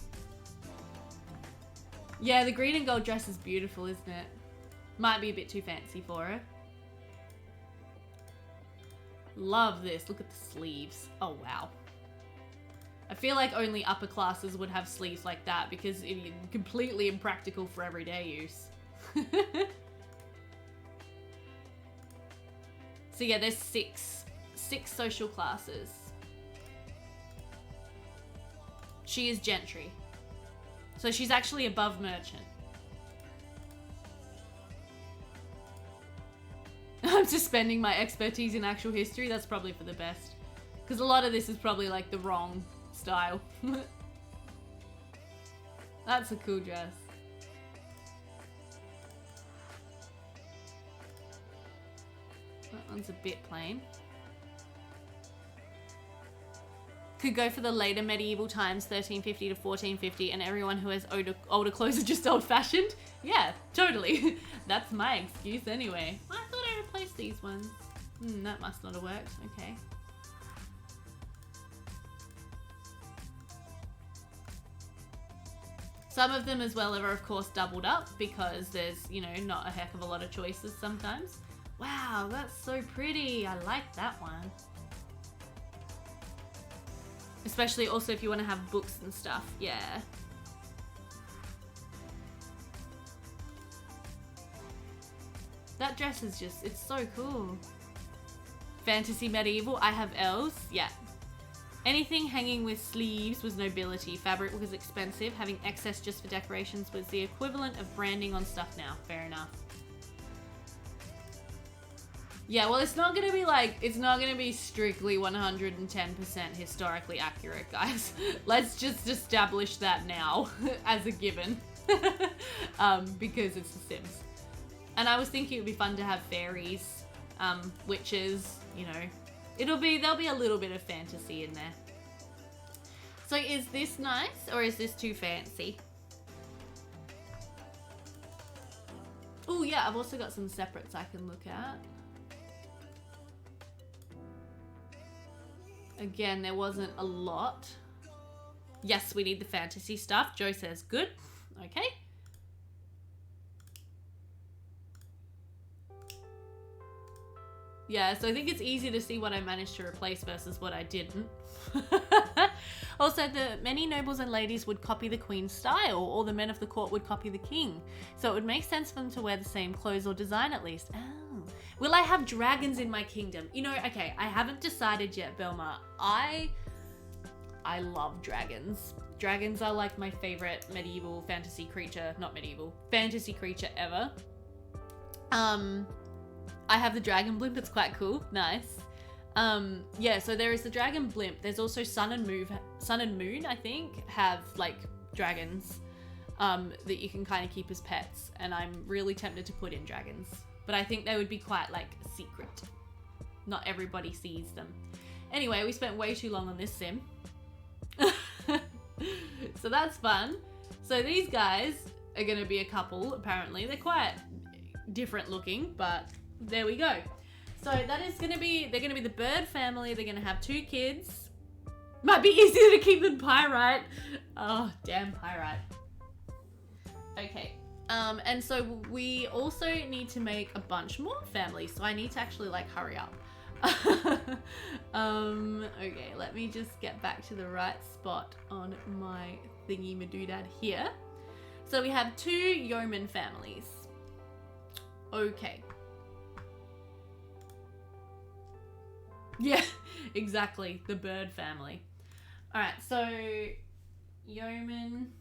Yeah, the green and gold dress is beautiful, isn't it? Might be a bit too fancy for her. Love this. Look at the sleeves. Oh, wow. I feel like only upper classes would have sleeves like that because it's completely impractical for everyday use. So yeah, there's 6 social classes. She is gentry. So she's actually above merchant. I'm suspending my expertise in actual history. That's probably for the best. Because a lot of this is probably like the wrong style. That's a cool dress. That one's a bit plain. Could go for the later medieval times, 1350 to 1450, and everyone who has older clothes are just old-fashioned. Yeah, totally. That's my excuse anyway. I thought I replaced these ones. That must not have worked. Okay. Some of them as well are of course doubled up because there's, you know, not a heck of a lot of choices sometimes. Wow, that's so pretty. I like that one. Especially also if you want to have books and stuff. Yeah. That dress is just, it's so cool. Fantasy medieval, I have elves. Yeah. Anything hanging with sleeves was nobility. Fabric was expensive. Having excess just for decorations was the equivalent of branding on stuff now. Fair enough. Yeah, well, it's not going to be like, it's not going to be strictly 110% historically accurate, guys. Let's just establish that now as a given. Because it's The Sims. And I was thinking it would be fun to have fairies, witches, you know. There'll be a little bit of fantasy in there. So is this nice or is this too fancy? Oh yeah, I've also got some separates I can look at. Again, there wasn't a lot. Yes, we need the fantasy stuff. Joe says good. Okay. Yeah, so I think it's easy to see what I managed to replace versus what I didn't. Also, the many nobles and ladies would copy the queen's style, or the men of the court would copy the king. So it would make sense for them to wear the same clothes or design at least. Oh. Will I have dragons in my kingdom? You know, okay, I haven't decided yet, Belma. I love dragons. Dragons are like my favorite medieval fantasy creature, not medieval, fantasy creature ever. I have the dragon blimp, it's quite cool, nice. Yeah, so there is the dragon blimp. There's also Sun and Moon, I think, have like dragons that you can kind of keep as pets. And I'm really tempted to put in dragons. But I think they would be quite like secret. Not everybody sees them. Anyway, we spent way too long on this sim. So that's fun. So these guys are going to be a couple, apparently. They're quite different looking, but there we go. So that is going to be, they're going to be the bird family. They're going to have 2 kids. Might be easier to keep than Pyrite. Oh, damn Pyrite. Okay. And so we also need to make a bunch more families. So I need to actually like hurry up. Okay, let me just get back to the right spot on my thingy madoodad here. So we have 2 yeoman families. Okay. Yeah, exactly. The bird family. All right, so yeoman.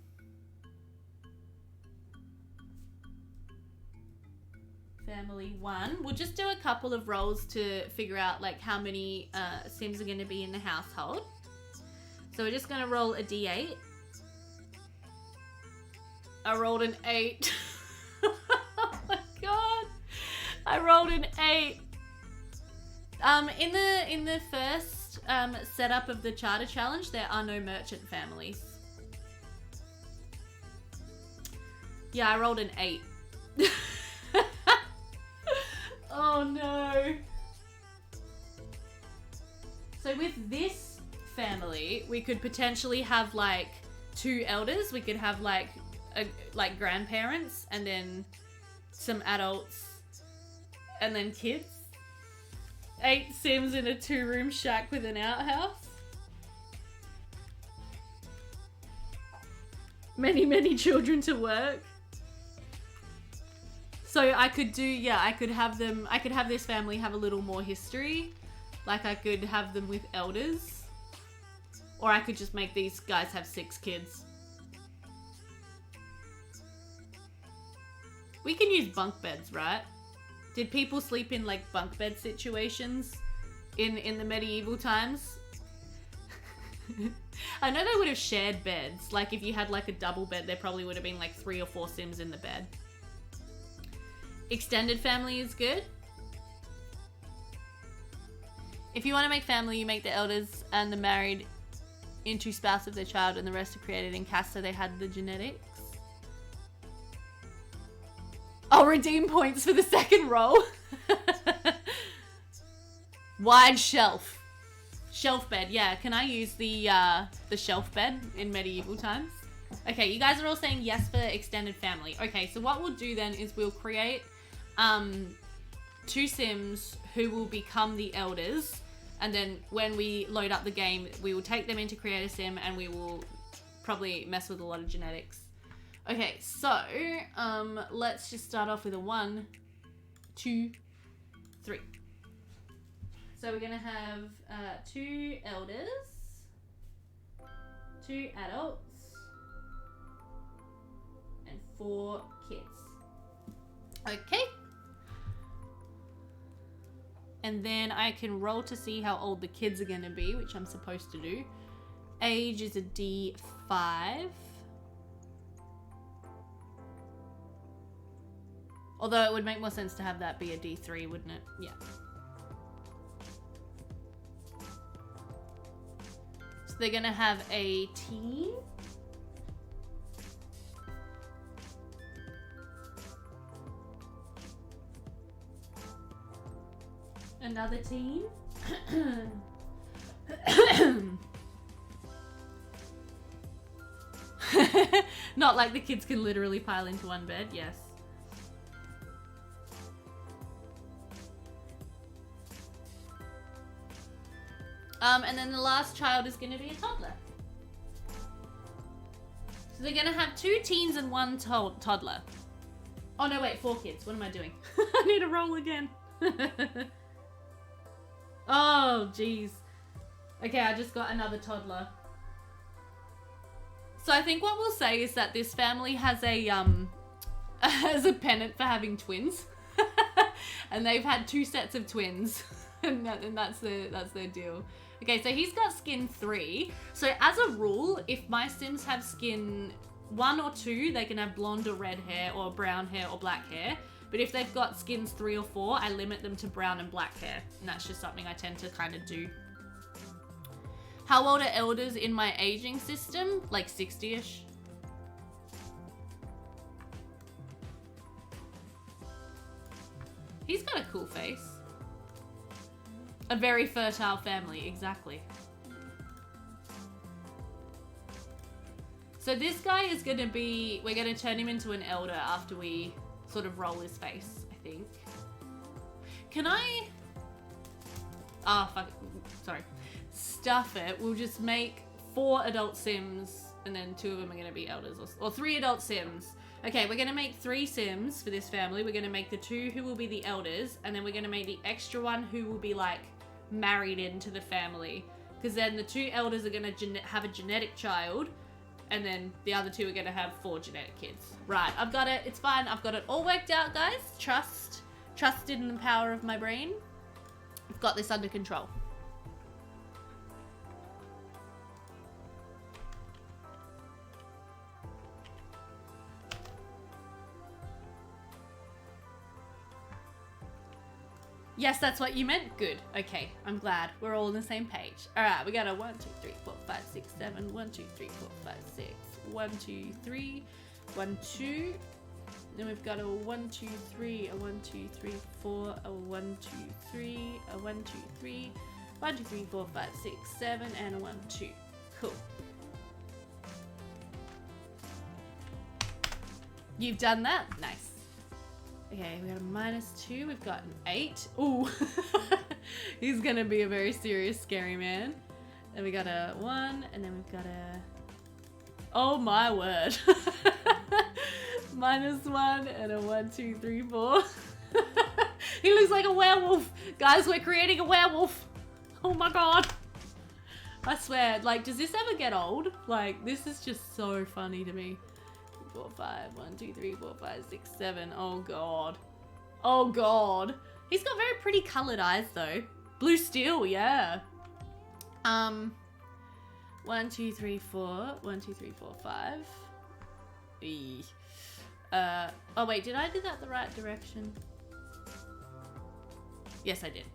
Family 1. We'll just do a couple of rolls to figure out like how many Sims are going to be in the household. So we're just going to roll a d8. I rolled an 8. Oh my god. I rolled an 8. In the first setup of the charter challenge, there are no merchant families. Yeah, I rolled an 8. Oh no. So with this family, we could potentially have like 2 elders. We could have like grandparents and then some adults and then kids. 8 Sims in a 2-room shack with an outhouse. Many children to work. So I could do, yeah, I could have this family have a little more history. Like I could have them with elders. Or I could just make these guys have 6 kids. We can use bunk beds, right? Did people sleep in like bunk bed situations in the medieval times? I know they would have shared beds. Like if you had like a double bed, there probably would have been like 3 or 4 Sims in the bed. Extended family is good. If you want to make family, you make the elders and the married into spouse of their child, and the rest are created in caste so they had the genetics. I'll redeem points for the second roll. Wide shelf. Shelf bed, yeah. Can I use the shelf bed in medieval times? Okay, you guys are all saying yes for extended family. Okay, so what we'll do then is we'll create 2 Sims who will become the elders, and then when we load up the game, we will take them into create a Sim and we will probably mess with a lot of genetics. Okay, so let's just start off with a 1, 2, 3. So we're gonna have 2 elders, 2 adults, and 4 kids. Okay. And then I can roll to see how old the kids are gonna be, which I'm supposed to do. Age is a D5. Although it would make more sense to have that be a D3, wouldn't it? Yeah. So they're gonna have a teen. Another teen. Not like the kids can literally pile into one bed, yes. And then the last child is going to be a toddler. So they're going to have 2 teens and 1 toddler. Oh no, wait, 4 kids. What am I doing? I need to roll again. Oh, jeez. Okay, I just got another toddler. So I think what we'll say is that this family has a pennant for having twins. And they've had 2 sets of twins. and that's their deal. Okay, so he's got skin 3. So as a rule, if my Sims have skin 1 or 2, they can have blonde or red hair or brown hair or black hair. But if they've got skins 3 or 4, I limit them to brown and black hair. And that's just something I tend to kind of do. How old are elders in my aging system? Like 60-ish. He's got a cool face. A very fertile family, exactly. So this guy is gonna be, we're gonna turn him into an elder after we sort of roll his face, I think. Can I, fuck, sorry. Stuff it, we'll just make 4 adult Sims and then 2 of them are gonna be elders, or 3 adult Sims. Okay, we're gonna make 3 Sims for this family. We're gonna make the 2 who will be the elders, and then we're gonna make the extra one who will be like married into the family. Because then the 2 elders are gonna have a genetic child, and then the other 2 are gonna have 4 genetic kids. Right, I've got it, it's fine. I've got it all worked out, guys. Trust in the power of my brain. I've got this under control. Yes, that's what you meant. Good. Okay, I'm glad. We're all on the same page. All right, we got a 1, 2, 3, 4, 5, 6, 7. 1, 2, 3, 4, 5, 6. 1, 2, 3. 1, 2. Then we've got a 1, 2, 3. A 1, 2, 3, 4. A 1, 2, 3. A 1, 2, 3. 1, 2, 3, 4, 5, 6, 7, and a 1, 2. Cool. You've done that? Nice. Okay, we got a -2. We've got an 8. Ooh. He's gonna be a very serious, scary man. Then we got a 1, and then we've got a... Oh my word. -1 and a 1, 2, 3, 4. He looks like a werewolf. Guys, we're creating a werewolf. Oh my god. I swear, like, does this ever get old? Like, this is just so funny to me. 4, 5, 1, 2, 3, 4, 5, 6, 7. Oh god. Oh god. He's got very pretty colored eyes though. Blue steel, yeah. 1, 2, 3, 4. 1, 2, 3, 4, 5. Eee. Oh wait, did I do that the right direction? Yes, I did.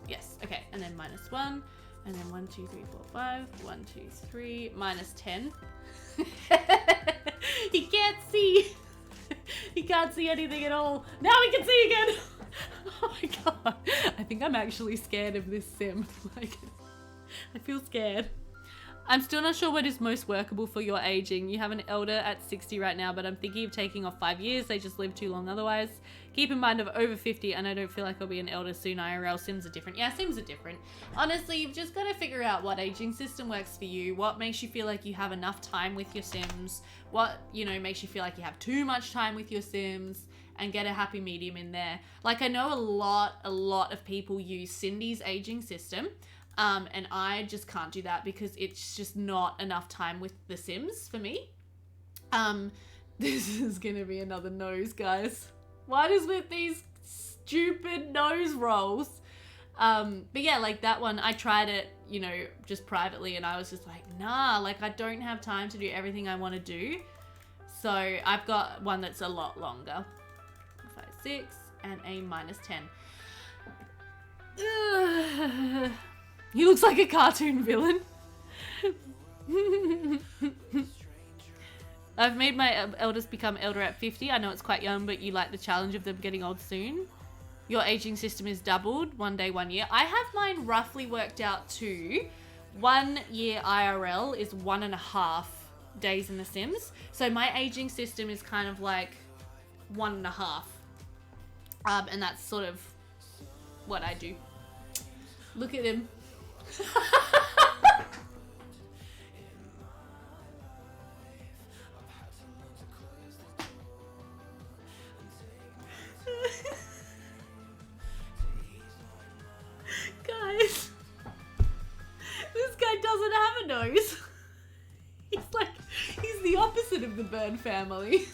Yes, okay, and then -1, and then 1, 2, 3, 4, 5. 1, 2, 3, -10. He can't see. He can't see anything at all. Now he can see again. Oh my god. I think I'm actually scared of this sim. Like, I feel scared. I'm still not sure what is most workable for your aging. You have an elder at 60 right now, but I'm thinking of taking off 5 years. They just live too long otherwise. Keep in mind, I'm over 50 and I don't feel like I'll be an elder soon. IRL Sims are different. Yeah, Sims are different. Honestly, you've just got to figure out what aging system works for you. What makes you feel like you have enough time with your Sims. What, you know, makes you feel like you have too much time with your Sims, and get a happy medium in there. Like, I know a lot of people use Cindy's aging system. And I just can't do that because it's just not enough time with the Sims for me. This is gonna be another nose, guys. What is with these stupid nose rolls? But yeah, like that one, I tried it, you know, just privately, and I was just like, nah, like I don't have time to do everything I want to do. So I've got one that's a lot longer. 5, 6, and a -10. Ugh. He looks like a cartoon villain. I've made my elders become elder at 50. I know it's quite young, but you like the challenge of them getting old soon. Your aging system is doubled, 1 day, 1 year. I have mine roughly worked out to 1 year IRL is 1.5 days in The Sims. So my aging system is kind of like 1.5. And that's sort of what I do. Look at him. Guys, this guy doesn't have a nose. He's the opposite of the Burn family.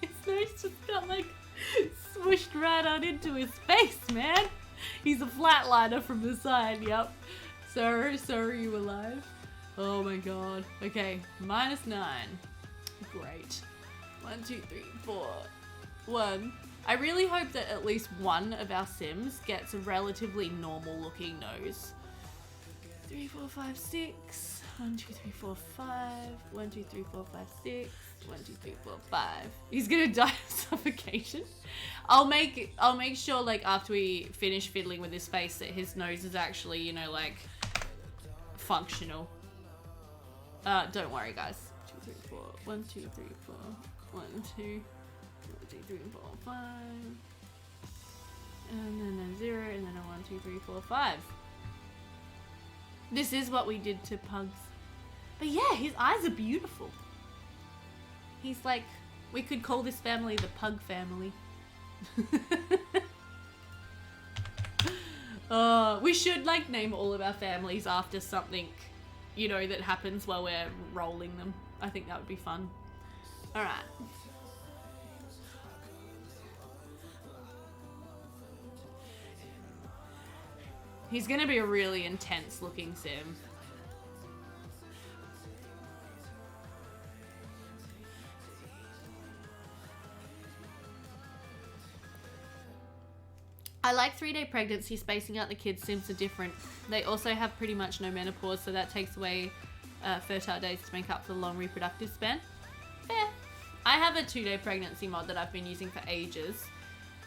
His nose just got like smushed right on into his face, man. He's a flatliner from the side, yep. So are you alive? Oh my god. Okay, -9. Great. 1, 2, 3, 4. 1. I really hope that at least one of our Sims gets a relatively normal looking nose. 3, 4, 5, 6. 1, 2, 3, 4, 5. 1, 2, 3, 4, 5, 6. 1, 2, 3, 4, 5. He's gonna die of suffocation. I'll make sure, like, after we finish fiddling with his face, that his nose is actually, you know, like, functional. Don't worry, guys. 2, 3, 4. 1, 2, 3, 4. 1, 2. 1, 2, 3, 4, 5. And then a 0, and then a 1, 2, 3, 4, 5. This is what we did to pugs. But yeah, his eyes are beautiful. He's like, we could call this family the pug family. We should like name all of our families after something, you know, that happens while we're rolling them. I think that would be fun. All right. He's gonna be a really intense looking sim. I like 3-day pregnancy. Spacing out the kids' sims are different. They also have pretty much no menopause, so that takes away fertile days to make up for the long reproductive span. Fair. I have a 2-day pregnancy mod that I've been using for ages,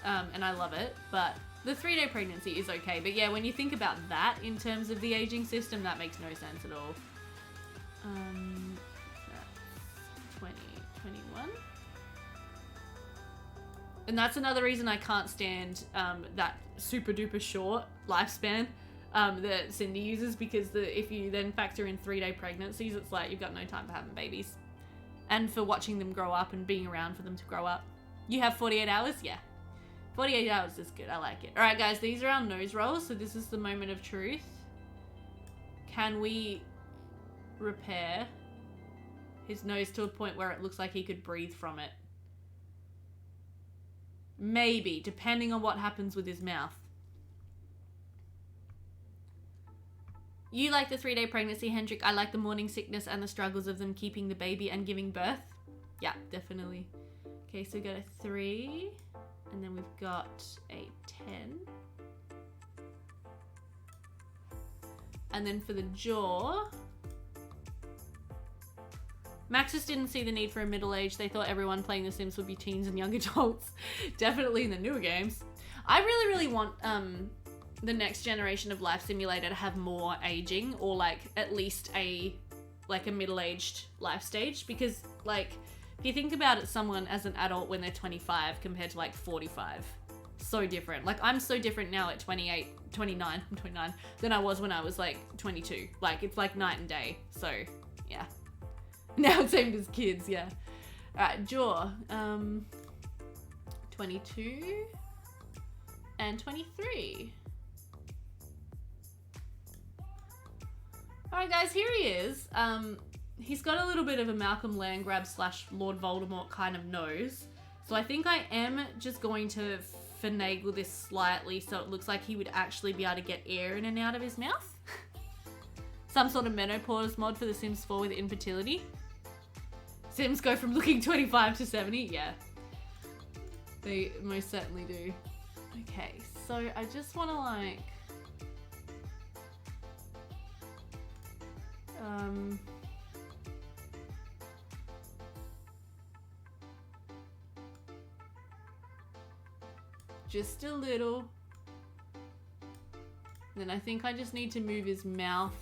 and I love it, but the 3-day pregnancy is okay. But yeah, when you think about that in terms of the aging system, that makes no sense at all. That's 2021. And that's another reason I can't stand that super duper short lifespan that Cindy uses, because if you then factor in 3-day pregnancies, it's like you've got no time for having babies. And for watching them grow up and being around for them to grow up. You have 48 hours? Yeah. 48 hours is good. I like it. Alright guys, these are our nose rolls, so this is the moment of truth. Can we repair his nose to a point where it looks like he could breathe from it? Maybe, depending on what happens with his mouth. You like the 3-day pregnancy, Hendrik. I like the morning sickness and the struggles of them keeping the baby and giving birth. Yeah, definitely. Okay, so we got a 3, and then we've got a 10. And then for the jaw, Maxis didn't see the need for a middle age. They thought everyone playing The Sims would be teens and young adults. Definitely in the newer games. I really want the next generation of Life Simulator to have more aging, or like at least a middle-aged life stage, because like if you think about it, someone as an adult when they're 25 compared to like 45, so different. Like I'm so different now at 29 than I was when I was like 22. Like it's like night and day. So yeah. Now it's aimed as kids, yeah. Alright, jaw. 22 and 23. Alright guys, here he is. He's got a little bit of a Malcolm Landgrab / Lord Voldemort kind of nose. So I think I am just going to finagle this slightly so it looks like he would actually be able to get air in and out of his mouth. Some sort of menopause mod for The Sims 4 with infertility. Sims go from looking 25 to 70, yeah. They most certainly do. Okay, so I just want to like... just a little. Then I think I just need to move his mouth.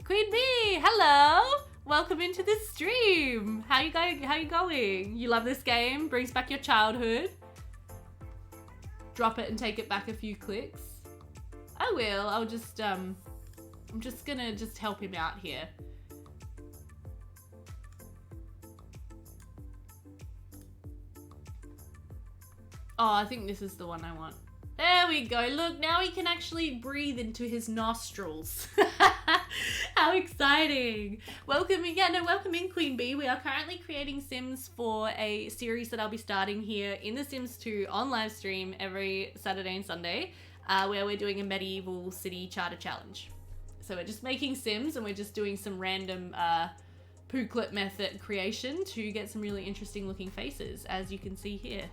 Queen Bee, hello! Welcome into the stream. How you going? You love this game? Brings back your childhood? Drop it and take it back a few clicks. I will. I'll just I'm just gonna help him out here. Oh, I think this is the one I want. There we go. Look, now he can actually breathe into his nostrils. How exciting. Welcome in, Queen Bee. We are currently creating Sims for a series that I'll be starting here in The Sims 2 on live stream every Saturday and Sunday, where we're doing a medieval city charter challenge. So we're just making Sims and we're just doing some random Pooklet method creation to get some really interesting looking faces, as you can see here.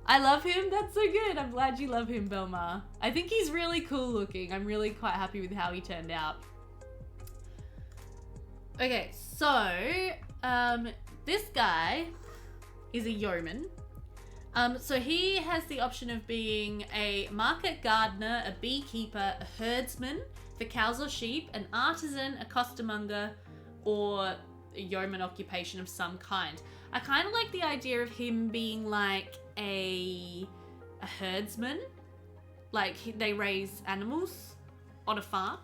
I love him. That's so good. I'm glad you love him, Belmar. I think he's really cool looking. I'm really quite happy with how he turned out. Okay, so this guy is a yeoman. So he has the option of being a market gardener, a beekeeper, a herdsman for cows or sheep, an artisan, a costermonger, or a yeoman occupation of some kind. I kind of like the idea of him being like a herdsman. Like they raise animals on a farm.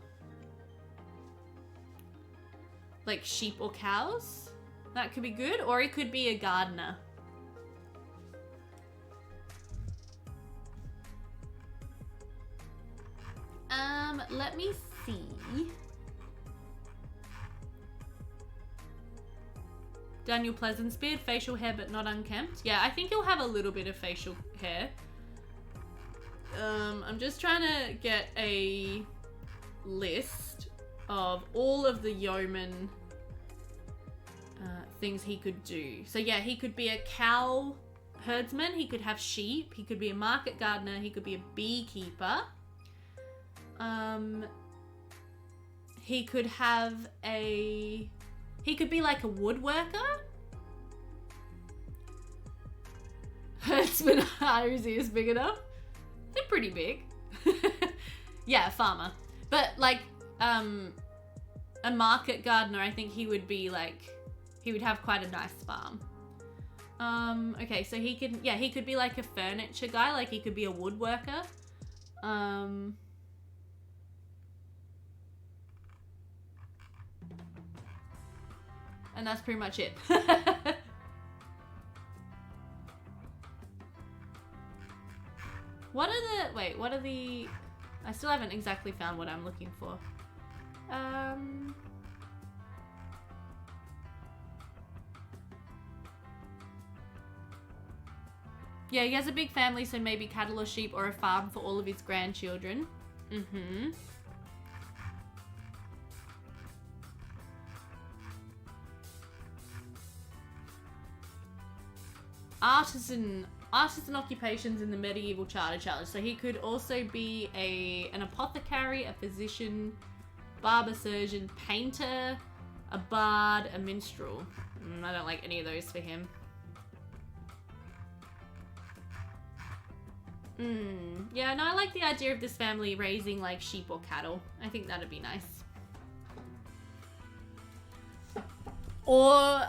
Like sheep or cows. That could be good. Or he could be a gardener. Let me see. Daniel Pleasant's beard, facial hair but not unkempt. Yeah, I think he'll have a little bit of facial hair. I'm just trying to get a list of all of the yeoman things he could do. So yeah, he could be a cow herdsman, he could have sheep, he could be a market gardener, he could be a beekeeper. He could have a... He could be like a woodworker. Herdsman are his ears big enough? They're pretty big. Yeah, farmer. But like, a market gardener, I think he would be like, he would have quite a nice farm. Okay, so he could be like a furniture guy, like he could be a woodworker. And that's pretty much it. What are the... I still haven't exactly found what I'm looking for. Yeah, he has a big family, so maybe cattle or sheep or a farm for all of his grandchildren. Mm-hmm. Artisan occupations in the medieval charter challenge. So he could also be an apothecary, a physician, barber, surgeon, painter, a bard, a minstrel. I don't like any of those for him. Yeah, no, I like the idea of this family raising like sheep or cattle. I think that'd be nice. Or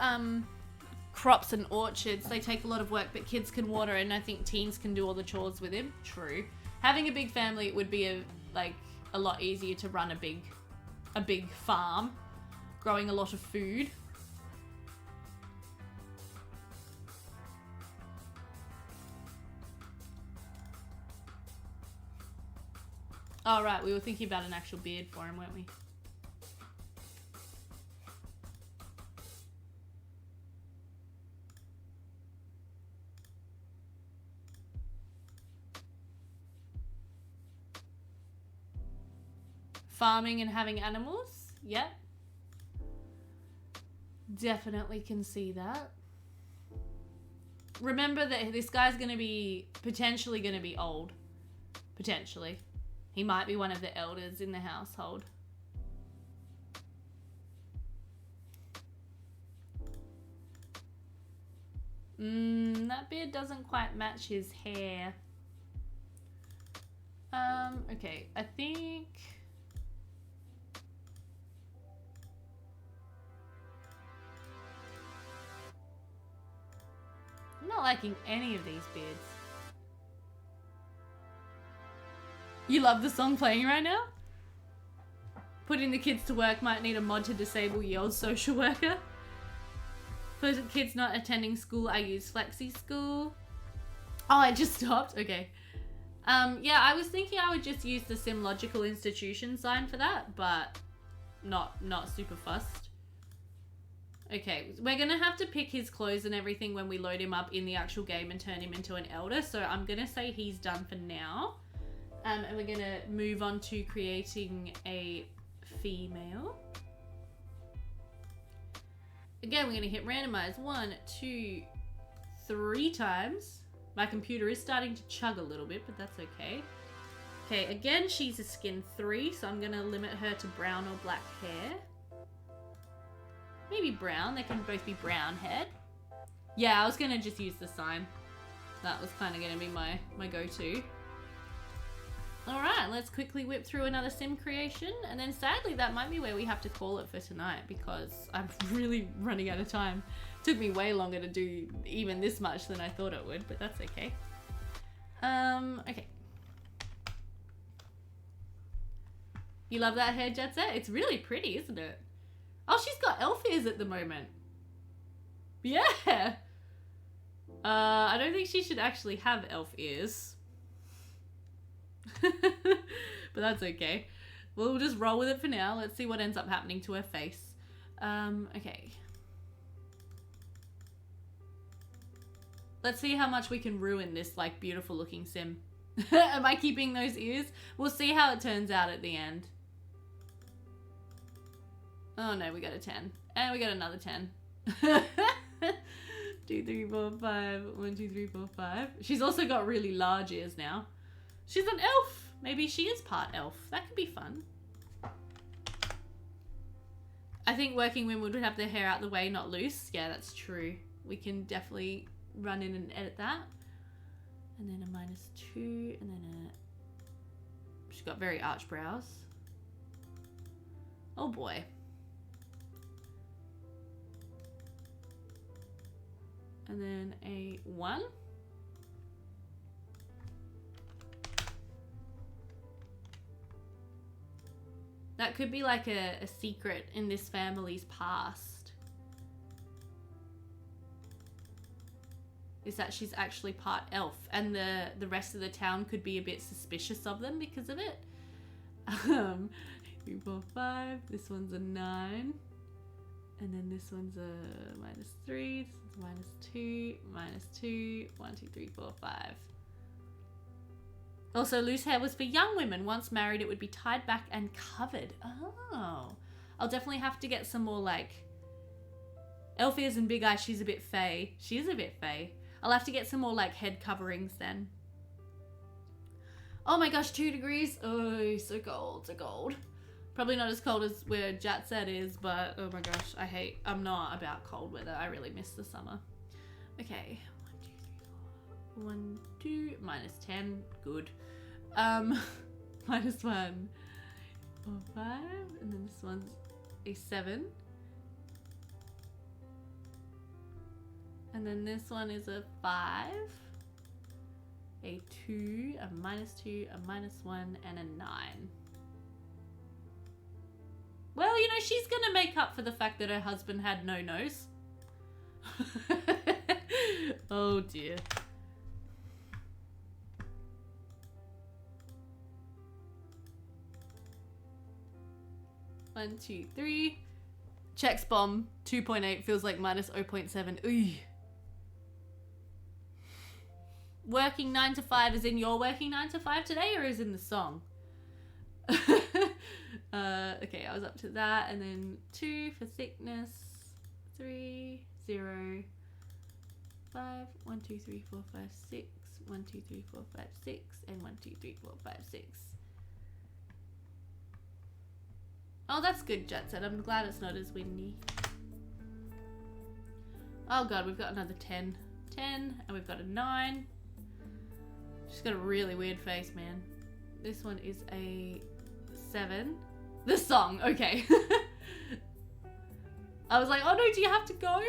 crops and orchards. They take a lot of work, but kids can water, and I think teens can do all the chores with him. True. Having a big family, it would be a lot easier to run a big farm, growing a lot of food. Oh, right, we were thinking about an actual beard for him, weren't we? Farming and having animals? Yep. Definitely can see that. Remember that this guy's potentially going to be old. Potentially. He might be one of the elders in the household. That beard doesn't quite match his hair. Okay, I think... I'm not liking any of these beards. You love the song playing right now? Putting the kids to work might need a mod to disable ye old social worker. For kids not attending school, I use Flexi School. Oh, I just stopped? Okay. Yeah, I was thinking I would just use the Sim Logical Institution sign for that, but not super fussed. Okay, we're gonna have to pick his clothes and everything when we load him up in the actual game and turn him into an elder, so I'm gonna say he's done for now. And we're gonna move on to creating a female. Again, we're gonna hit randomize 1, 2, 3 times. My computer is starting to chug a little bit, but that's okay. Okay, again, she's a skin 3, so I'm gonna limit her to brown or black hair. Maybe brown, they can both be brown head. Yeah, I was gonna just use the sign. That was kind of going to be my go-to. Alright, let's quickly whip through another sim creation, and then sadly that might be where we have to call it for tonight because I'm really running out of time. Took me way longer to do even this much than I thought it would, but that's okay. Okay. You love that hair, Jet Set? It's really pretty, isn't it? Oh, she's got elf ears at the moment. Yeah! I don't think she should actually have elf ears. But that's okay. We'll just roll with it for now. Let's see what ends up happening to her face. Okay. Let's see how much we can ruin this, like, beautiful looking sim. Am I keeping those ears? We'll see how it turns out at the end. Oh no, we got a 10. And we got another 10. 2, 3, 4, 5. 1, 2, 3, 4, 5. She's also got really large ears now. She's an elf. Maybe she is part elf. That could be fun. I think working women would have their hair out the way, not loose. Yeah, that's true. We can definitely run in and edit that. And then a -2, and then a... She's got very arched brows. Oh boy. And then a 1. That could be like a secret in this family's past. Is that she's actually part elf, and the rest of the town could be a bit suspicious of them because of it. 3, 4, 5. This one's a 9. And then this one's a -3. This one's -2, -2. 1, 2, 3, 4, 5. Also, loose hair was for young women. Once married, it would be tied back and covered. Oh. I'll definitely have to get some more, like... Elf ears and big eyes, she's a bit fey. She is a bit fey. I'll have to get some more, like, head coverings then. Oh my gosh, 2 degrees. Oh, so cold, so cold. Probably not as cold as where Jatset is, but oh my gosh, I'm not about cold weather. I really miss the summer. Okay, 1, 2, 3, 4, 1, 2, -10, good. -1, 4, 5, and then this one's a 7. And then this one is a 5, a 2, a -2, a -1, and a 9. Well, you know, she's gonna make up for the fact that her husband had no nose. Oh dear. One, 2, 3. Checks bomb 2.8 feels like -0.7. Ooh. Working 9 to 5 is in you're working 9 to 5 today, or is in the song? Okay, I was up to that, and then 2 for thickness, 3, 0, 5, 1, 2, 3, 4, 5, 6, 1, 2, 3, 4, 5, 6, and 1, 2, 3, 4, 5, 6. Oh, that's good, Jet Set. I'm glad it's not as windy. Oh god, we've got another 10. 10, and we've got a 9. She's got a really weird face, man. This one is a 7. The song, okay. I was like, oh no, do you have to go?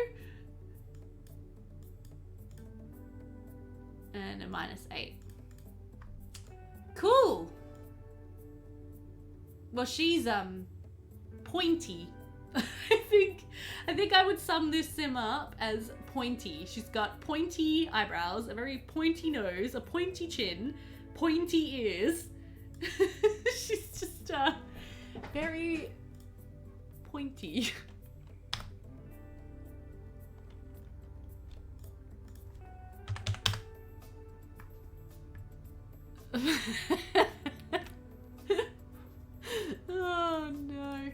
And a -8. Cool. Well, she's pointy. I think I would sum this sim up as pointy. She's got pointy eyebrows, a very pointy nose, a pointy chin, pointy ears. She's just very pointy. Oh no.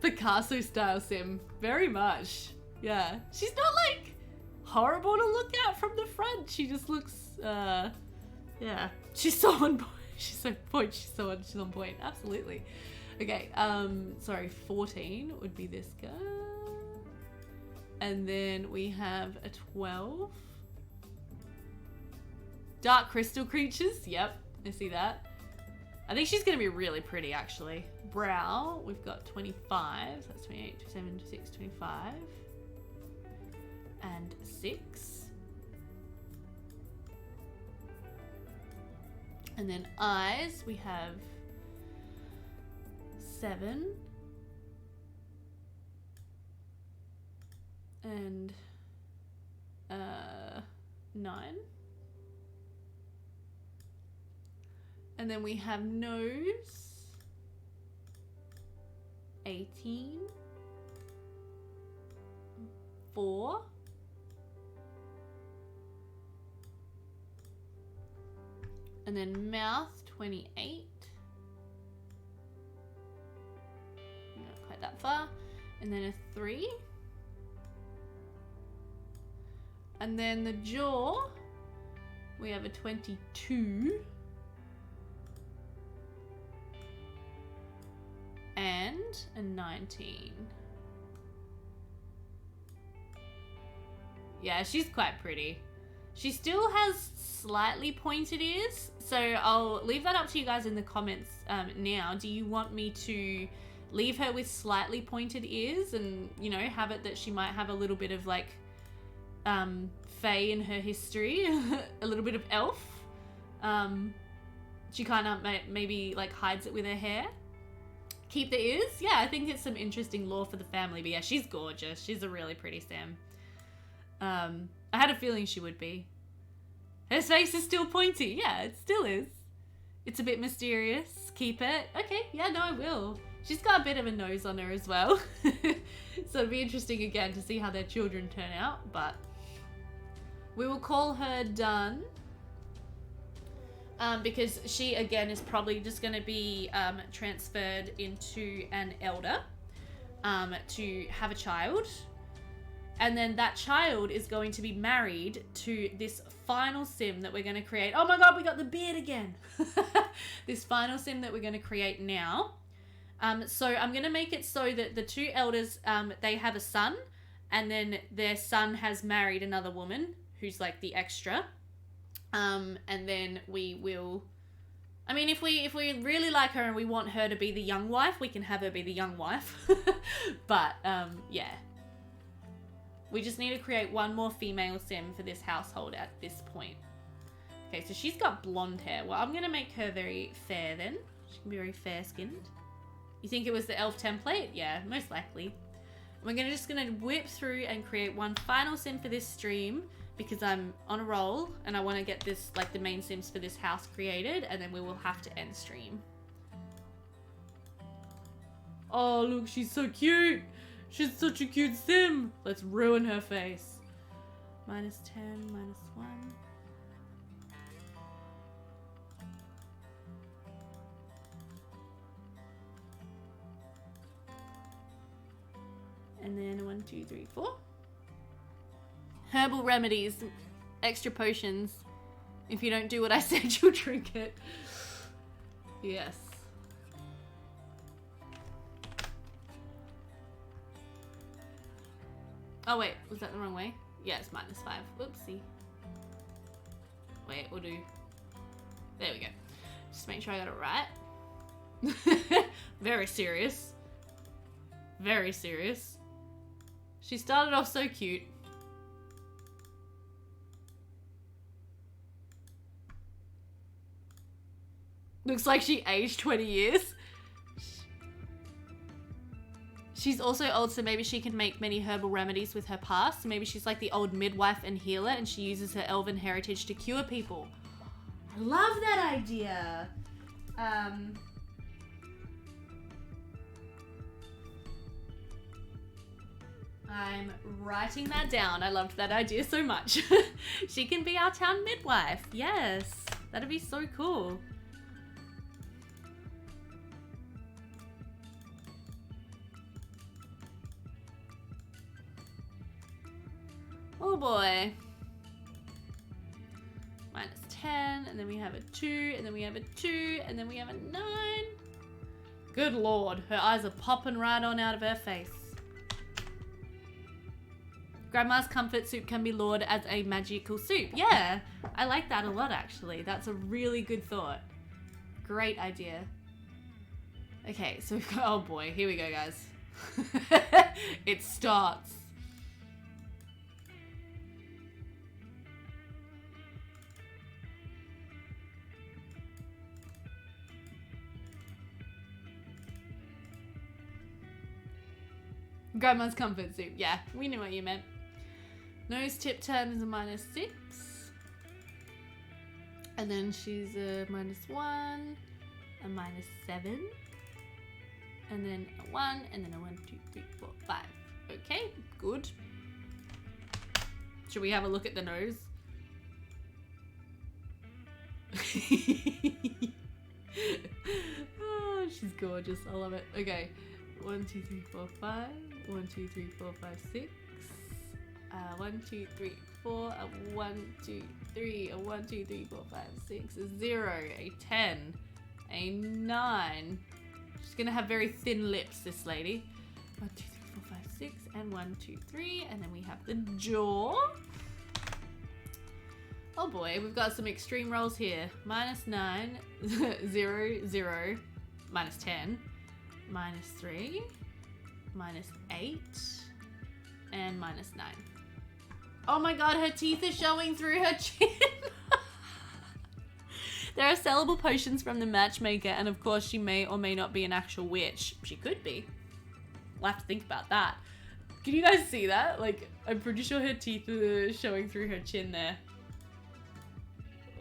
Picasso style sim, very much. Yeah, she's not like horrible to look at from the front. She just looks yeah, she's so on point. She's so point. She's on point. Absolutely. Okay. Sorry. 14 would be this guy, and then we have a 12, Dark crystal creatures. Yep, I see that. I think she's going to be really pretty, actually. Brow, we've got 25. So that's 28, 27, 26, 25. And 6. And then eyes, we have 7. And 9. And then we have nose, 18, 4, and then mouth, 28, not quite that far, and then a 3, and then the jaw, we have a 22, and a 19. Yeah, she's quite pretty. She still has slightly pointed ears, so I'll leave that up to you guys in the comments now. Do you want me to leave her with slightly pointed ears and, you know, have it that she might have a little bit of like fae in her history, a little bit of elf? She kind of maybe like hides it with her hair. Keep the ears? Yeah, I think it's some interesting lore for the family. But yeah, she's gorgeous. She's a really pretty Sim. I had a feeling she would be. Her face is still pointy. Yeah, it still is. It's a bit mysterious. Keep it. Okay, yeah, no, I will. She's got a bit of a nose on her as well. So it'll be interesting again to see how their children turn out. But we will call her done. Because she, again, is probably just going to be transferred into an elder to have a child. And then that child is going to be married to this final Sim that we're going to create. Oh my god, we got the beard again. This final Sim that we're going to create now. So I'm going to make it so that the two elders, they have a son. And then their son has married another woman who's like the extra. And then we will, I mean, if we really like her and we want her to be the young wife, we can have her be the young wife. But, yeah. We just need to create one more female Sim for this household at this point. Okay, so she's got blonde hair. Well, I'm going to make her very fair then. She can be very fair-skinned. You think it was the elf template? Yeah, most likely. We're just going to whip through and create one final Sim for this stream, because I'm on a roll and I want to get this, like the main Sims for this house created, and then we will have to end stream. Oh, look, she's so cute. She's such a cute Sim. Let's ruin her face. -10, -1. And then 1, 2, 3, 4. Herbal remedies, extra potions. If you don't do what I said, you'll drink it. Yes. Oh wait, was that the wrong way? Yeah, it's -5. Oopsie. Wait, we'll do... There we go. Just make sure I got it right. Very serious. Very serious. She started off so cute. Looks like she aged 20 years. She's also old, so maybe she can make many herbal remedies with her past. So maybe she's like the old midwife and healer, and she uses her elven heritage to cure people. I love that idea. I'm writing that down. I loved that idea so much. She can be our town midwife. Yes, that'd be so cool. Oh boy. -10, and then we have a 2, and then we have a 2, and then we have a 9. Good lord, her eyes are popping right on out of her face. Grandma's comfort soup can be lauded as a magical soup. Yeah, I like that a lot, actually. That's a really good thought. Great idea. Okay, so we've got, oh boy, here we go, guys. It starts. Grandma's comfort soup. Yeah, we knew what you meant. Nose tip turn is a -6. And then she's a -1, a -7. And then a 1, and then a 1, 2, 3, 4, 5. Okay, good. Should we have a look at the nose? Oh, she's gorgeous. I love it. Okay. 1, 2, 3, 4, 5. 1, 2, 3, 4, 5, 6. 1, 2, 3, 4. A 1, 2, 3. A 1, 2, 3, 4, 5, 6. A 0. A 10. A 9. She's gonna have very thin lips, this lady. 1, 2, 3, 4, 5, 6. And 1, 2, 3. And then we have the jaw. Oh boy, we've got some extreme rolls here. -9. 0, 0. -10. -3, -8, and -9. Oh my god, her teeth are showing through her chin. There are sellable potions from the matchmaker, and of course she may or may not be an actual witch. She could be. We'll have to think about that. Can you guys see that? Like, I'm pretty sure her teeth are showing through her chin there.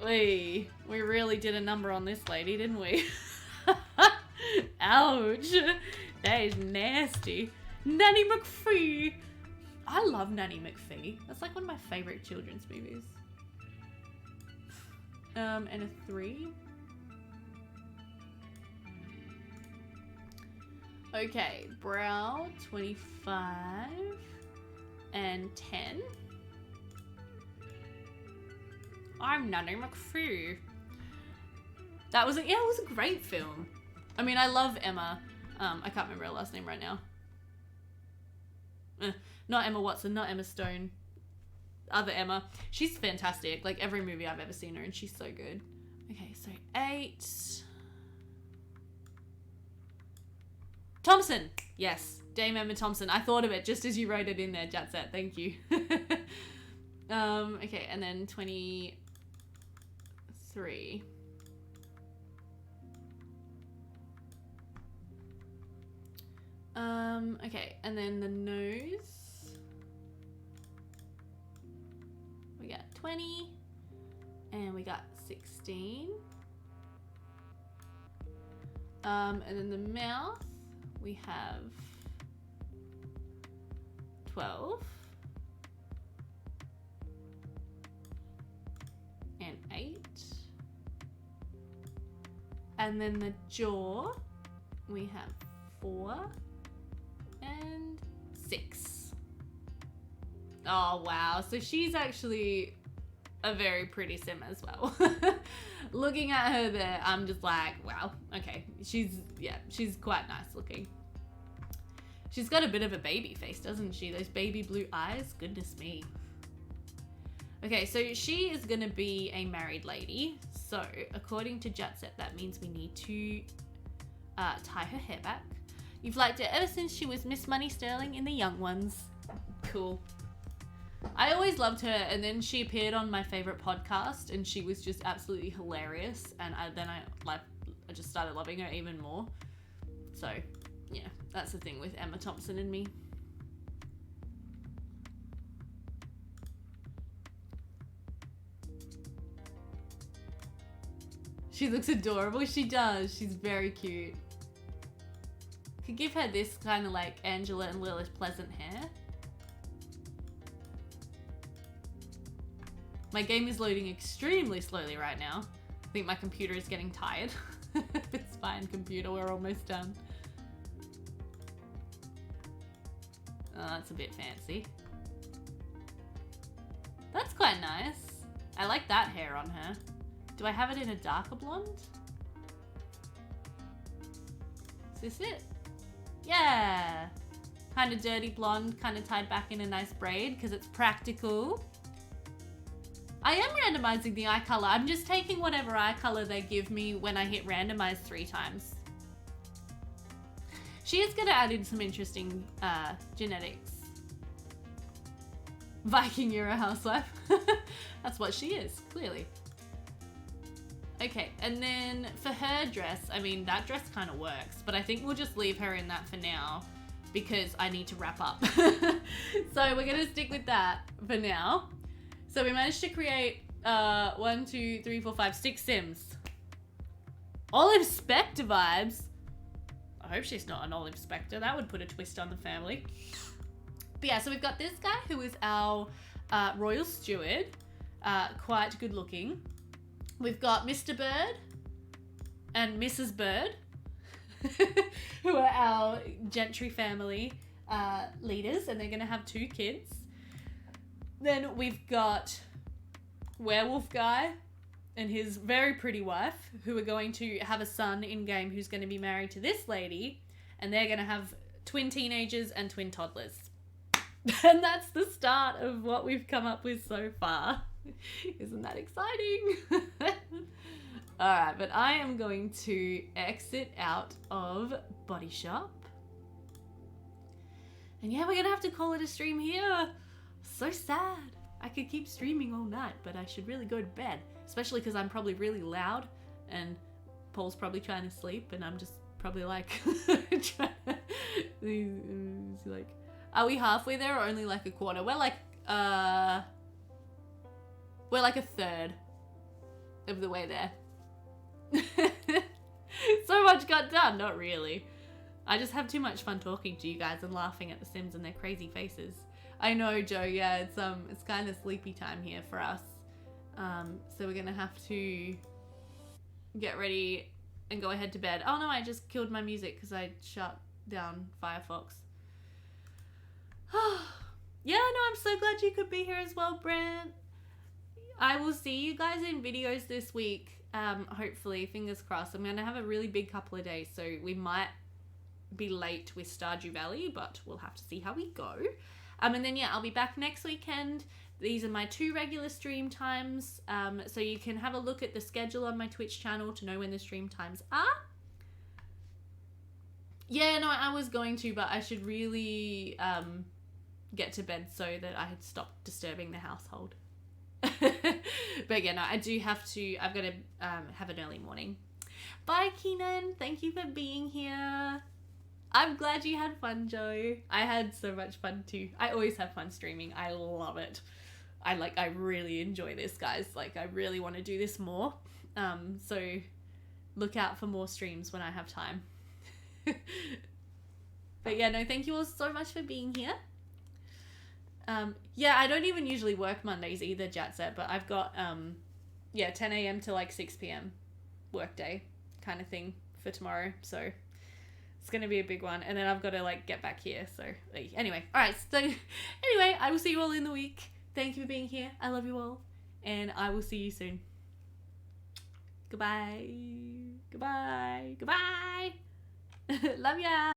We really did a number on this lady, didn't we? Ouch. That is nasty. Nanny McPhee. I love Nanny McPhee. That's like one of my favorite children's movies. And a 3. Okay, brow 25 and 10. I'm Nanny McPhee. That was it was a great film. I mean, I love Emma. I can't remember her last name right now. Not Emma Watson, not Emma Stone. Other Emma. She's fantastic. Like every movie I've ever seen her in, she's so good. Okay, so 8. Thompson. Yes, Dame Emma Thompson. I thought of it just as you wrote it in there, Jatset. Thank you. Okay, and then 23. Okay, and then the nose. We got 20, and we got 16. And then the mouth, we have 12. And 8. And then the jaw, we have 4 and 6. Oh wow, so she's actually a very pretty sim as well. Looking at her there, I'm just like, wow, okay. She's quite nice looking. She's got a bit of a baby face, doesn't she? Those baby blue eyes, goodness me. Okay, so she is gonna be a married lady. So according to Jatset, that means we need to tie her hair back. You've liked her ever since she was Miss Money Sterling in The Young Ones. Cool. I always loved her, and then she appeared on my favorite podcast, and she was just absolutely hilarious. And I just started loving her even more. So yeah, that's the thing with Emma Thompson and me. She looks adorable. She does. She's very cute. Could give her this kind of like Angela and Lilith Pleasant hair. My game is loading extremely slowly right now. I think my computer is getting tired. It's fine, computer. We're almost done. Oh, that's a bit fancy. That's quite nice. I like that hair on her. Do I have it in a darker blonde? Is this it? Yeah. kind of dirty blonde, kind of tied back in a nice braid because it's practical. I am randomizing the eye color. I'm just taking whatever eye color they give me when I hit randomize 3 times. She is going to add in some interesting genetics. Viking, you're a housewife. That's what she is, clearly. Okay, and then for her dress, I mean, that dress kind of works, but I think we'll just leave her in that for now because I need to wrap up. So we're going to stick with that for now. So we managed to create 1, 2, 3, 4, 5, 6 Sims. Olive Spectre vibes. I hope she's not an Olive Spectre. That would put a twist on the family. But yeah, so we've got this guy who is our royal steward. Quite good looking. We've got Mr. Bird and Mrs. Bird, who are our gentry family leaders, and they're going to have 2 kids. Then we've got Werewolf Guy and his very pretty wife, who are going to have a son in-game who's going to be married to this lady, and they're going to have twin teenagers and twin toddlers. And that's the start of what we've come up with so far. Isn't that exciting? Alright, but I am going to exit out of BodyShop. And yeah, we're going to have to call it a stream here. So sad. I could keep streaming all night, but I should really go to bed. Especially because I'm probably really loud and Paul's probably trying to sleep and I'm just probably like... He's like, are we halfway there or only like a quarter? We're like a third of the way there. So much got done. Not really. I just have too much fun talking to you guys and laughing at the Sims and their crazy faces. I know, Joe. Yeah, it's kind of sleepy time here for us. So we're gonna have to get ready and go ahead to bed. Oh no, I just killed my music because I shut down Firefox. Yeah, no, I'm so glad you could be here as well, Brent. I will see you guys in videos this week. Hopefully, fingers crossed. I'm gonna have a really big couple of days, so we might be late with Stardew Valley, but we'll have to see how we go. And then yeah, I'll be back next weekend. These are my 2 regular stream times, so you can have a look at the schedule on my Twitch channel to know when the stream times are. Yeah, no, I was going to, but I should really get to bed so that I had stopped disturbing the household. But yeah, no, I do have to, I've got to have an early morning. Bye, Keenan. Thank you for being here. I'm glad you had fun, Joe. I had so much fun too. I always have fun streaming. I love it. I really enjoy this, guys. Like, I really want to do this more. So look out for more streams when I have time. But yeah, no, thank you all so much for being here. Yeah, I don't even usually work Mondays either, Jatset, but I've got, 10 a.m. to like 6 p.m. work day kind of thing for tomorrow. So it's going to be a big one. And then I've got to like get back here. So anyway, all right. So anyway, I will see you all in the week. Thank you for being here. I love you all. And I will see you soon. Goodbye. Goodbye. Goodbye. Love ya.